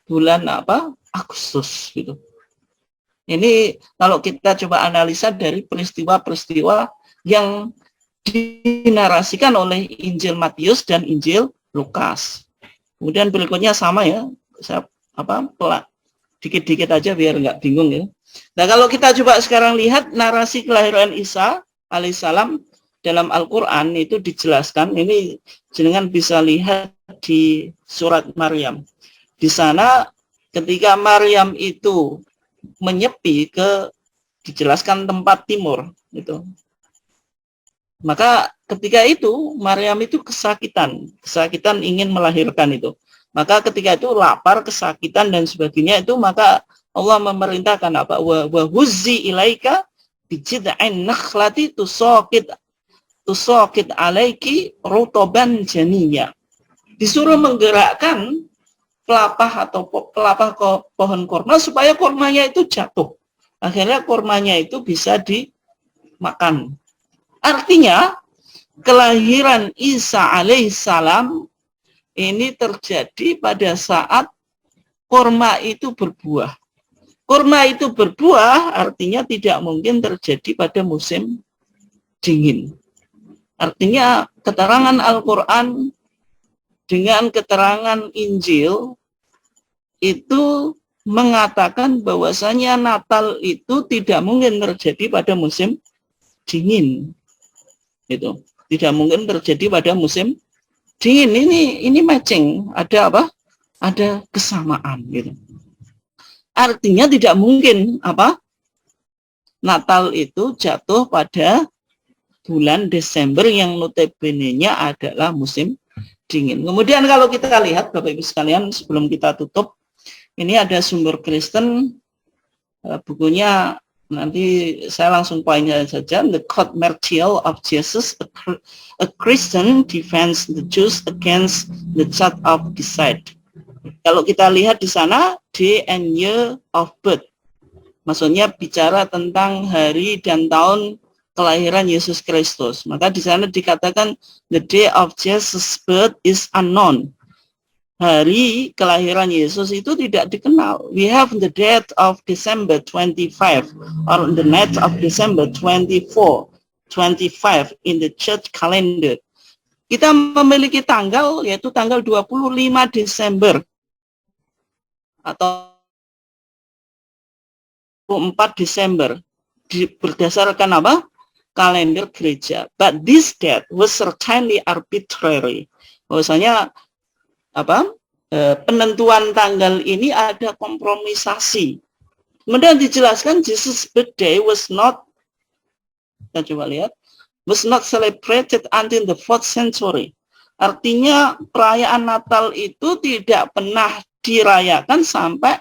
bulan Agustus gitu. Ini kalau kita coba analisa dari peristiwa-peristiwa yang dinarasikan oleh Injil Matius dan Injil Lukas. Kemudian berikutnya sama ya, saya dikit-dikit aja biar nggak bingung ya. Nah kalau kita coba sekarang lihat narasi kelahiran Isa alaihissalam dalam Al-Quran itu dijelaskan, ini jenengan bisa lihat di surat Maryam. Di sana ketika Maryam itu menyepi ke dijelaskan tempat timur itu, maka ketika itu Maryam itu kesakitan ingin melahirkan itu. Maka ketika itu lapar, kesakitan dan sebagainya itu, maka Allah memerintahkan apa? Wa huzzi ilaika bijid'in nakhlati tusaqit alaiki rutoban janiyya. Disuruh menggerakkan pelapah atau pelapah pohon korma supaya kormanya itu jatuh. Akhirnya kormanya itu bisa dimakan. Artinya kelahiran Isa alaihissalam ini terjadi pada saat korma itu berbuah. Korma itu berbuah artinya tidak mungkin terjadi pada musim dingin. Artinya keterangan Al-Quran dengan keterangan Injil itu mengatakan bahwasanya Natal itu tidak mungkin terjadi pada musim dingin. Itu tidak mungkin terjadi pada musim dingin. Ini matching, ada apa? Ada kesamaan gitu. Artinya tidak mungkin apa? Natal itu jatuh pada bulan Desember yang notabene-nya adalah musim dingin. Kemudian kalau kita lihat Bapak Ibu sekalian, sebelum kita tutup, ini ada sumber Kristen, bukunya nanti saya langsung poinnya saja. The Court Martial of Jesus, a Christian defends the Jews against the Church of Decide. Kalau kita lihat di sana, day and year of birth, maksudnya bicara tentang hari dan tahun kelahiran Yesus Kristus. Maka di sana dikatakan the day of Jesus' birth is unknown. Hari kelahiran Yesus itu tidak dikenal. We have the date of December 25 or the night of December 24, 25 in the church calendar. Kita memiliki tanggal, yaitu tanggal 25 Desember atau 4 Desember berdasarkan apa? Kalender gereja. But this date was certainly arbitrary. Bahwasanya apa? Penentuan tanggal ini ada kompromisasi. Kemudian dijelaskan Jesus' birthday was not, kita coba lihat, was not celebrated until the 4th century. Artinya perayaan Natal itu tidak pernah dirayakan sampai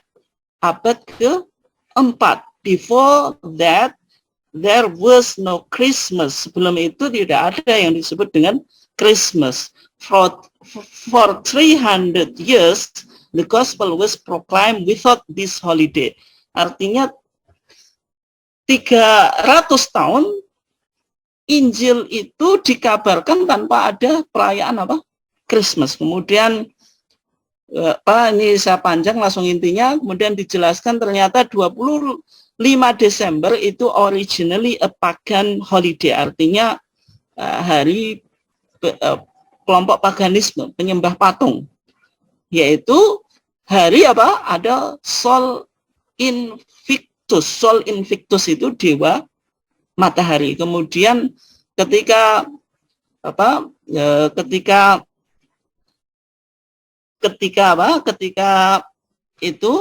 abad ke-4. Before that, there was no Christmas. Sebelum itu tidak ada yang disebut dengan Christmas. For 300 years, the gospel was proclaimed without this holiday. Artinya 300 tahun Injil itu dikabarkan tanpa ada perayaan apa? Christmas. Kemudian ini saya panjang langsung intinya, kemudian dijelaskan ternyata 25 Desember itu originally a pagan holiday, artinya hari kelompok paganisme, penyembah patung, yaitu hari apa? Ada Sol Invictus. Sol Invictus itu dewa matahari. Kemudian ketika apa? Ketika itu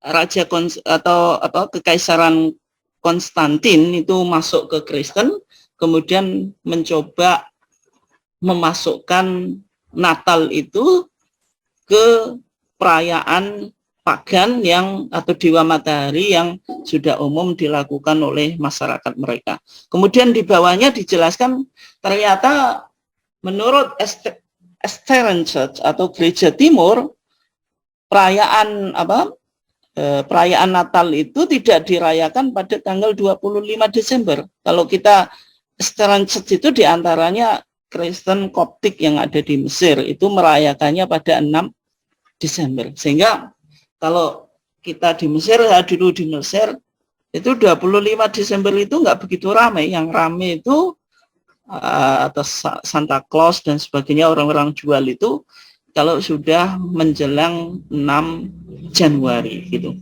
raja atau kekaisaran Konstantin itu masuk ke Kristen, kemudian mencoba memasukkan Natal itu ke perayaan pagan yang atau dewa matahari yang sudah umum dilakukan oleh masyarakat mereka. Kemudian di bawahnya dijelaskan ternyata menurut Eastern Church atau Gereja Timur, perayaan Natal itu tidak dirayakan pada tanggal 25 Desember. Kalau kita Eastern Church itu diantaranya Kristen Koptik yang ada di Mesir itu merayakannya pada 6 Desember. Sehingga kalau kita di Mesir, dulu di Mesir, itu 25 Desember itu nggak begitu ramai. Yang ramai itu atas Santa Claus dan sebagainya, orang-orang jual itu kalau sudah menjelang 6 Januari gitu.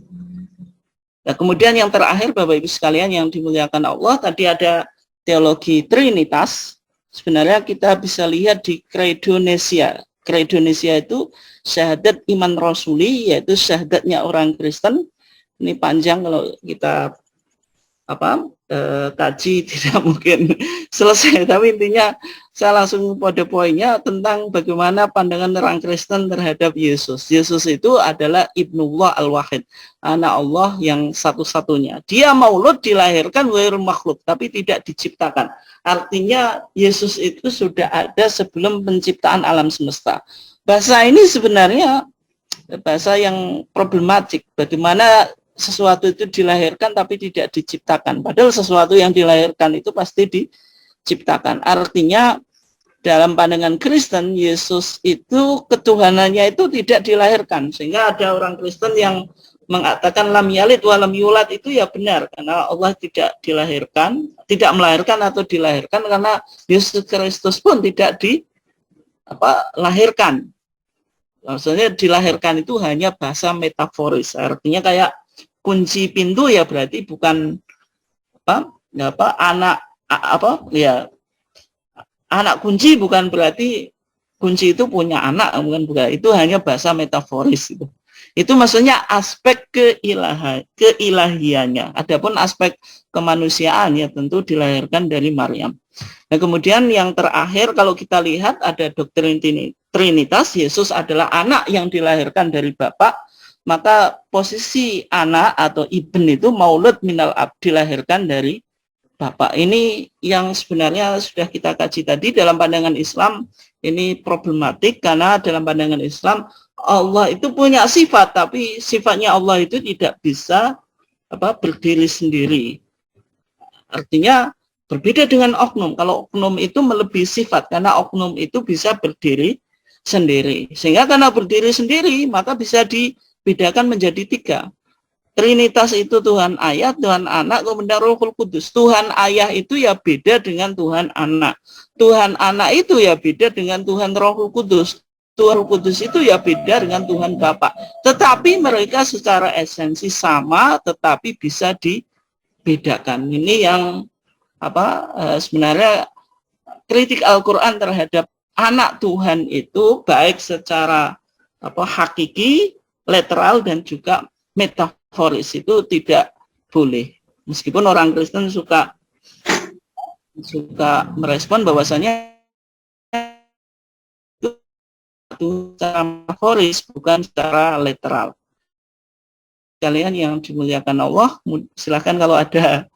Nah, kemudian yang terakhir Bapak Ibu sekalian yang dimuliakan Allah, tadi ada teologi Trinitas. Sebenarnya kita bisa lihat di Credonesia. Credonesia itu syahadat iman rasuli, yaitu syahadatnya orang Kristen. Ini panjang kalau kita kaji tidak mungkin selesai, tapi intinya saya langsung pada poinnya tentang bagaimana pandangan orang Kristen terhadap Yesus. Yesus itu adalah Ibnullah Al-Wahid, anak Allah yang satu-satunya. Dia maulud, dilahirkan ghairul makhluk, tapi tidak diciptakan. Artinya Yesus itu sudah ada sebelum penciptaan alam semesta. Bahasa ini sebenarnya bahasa yang problematik. Bagaimana sesuatu itu dilahirkan tapi tidak diciptakan. Padahal sesuatu yang dilahirkan itu pasti diciptakan. Artinya dalam pandangan Kristen, Yesus itu ketuhanannya itu tidak dilahirkan. Sehingga ada orang Kristen yang mengatakan lam yalid wa lam yulad, itu ya benar. Karena Allah tidak dilahirkan, tidak melahirkan atau dilahirkan, karena Yesus Kristus pun tidak dilahirkan. Maksudnya dilahirkan itu hanya bahasa metaforis. Artinya kayak kunci pintu ya berarti bukan anak kunci bukan berarti kunci itu punya anak, bukan, itu hanya bahasa metaforis itu. Itu maksudnya aspek keilahiannya. Adapun aspek kemanusiaan ya tentu dilahirkan dari Maryam. Nah, kemudian yang terakhir kalau kita lihat ada doktrin Trinitas, Yesus adalah anak yang dilahirkan dari Bapa. Maka posisi anak atau ibn itu maulud minal ab, dilahirkan dari Bapak. Ini yang sebenarnya sudah kita kaji tadi. Dalam pandangan Islam ini problematik, karena dalam pandangan Islam Allah itu punya sifat, tapi sifatnya Allah itu tidak bisa berdiri sendiri. Artinya berbeda dengan oknum. Kalau oknum itu melebihi sifat, karena oknum itu bisa berdiri sendiri. Sehingga karena berdiri sendiri maka bisa bedakan menjadi 3. Trinitas itu Tuhan Ayah, Tuhan Anak, kemudian Rohul Kudus. Tuhan Ayah itu ya beda dengan Tuhan Anak. Tuhan Anak itu ya beda dengan Tuhan Rohul Kudus. Tuhan Rohul Kudus itu ya beda dengan Tuhan Bapa. Tetapi mereka secara esensi sama, tetapi bisa dibedakan. Ini yang sebenarnya kritik Al-Quran terhadap anak Tuhan itu baik secara hakiki, literal, dan juga metaforis itu tidak boleh. Meskipun orang Kristen suka merespon bahwasanya itu secara metaforis bukan secara literal. Kalian yang dimuliakan Allah, silakan kalau ada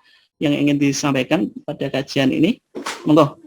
yang ingin disampaikan pada kajian ini, monggo.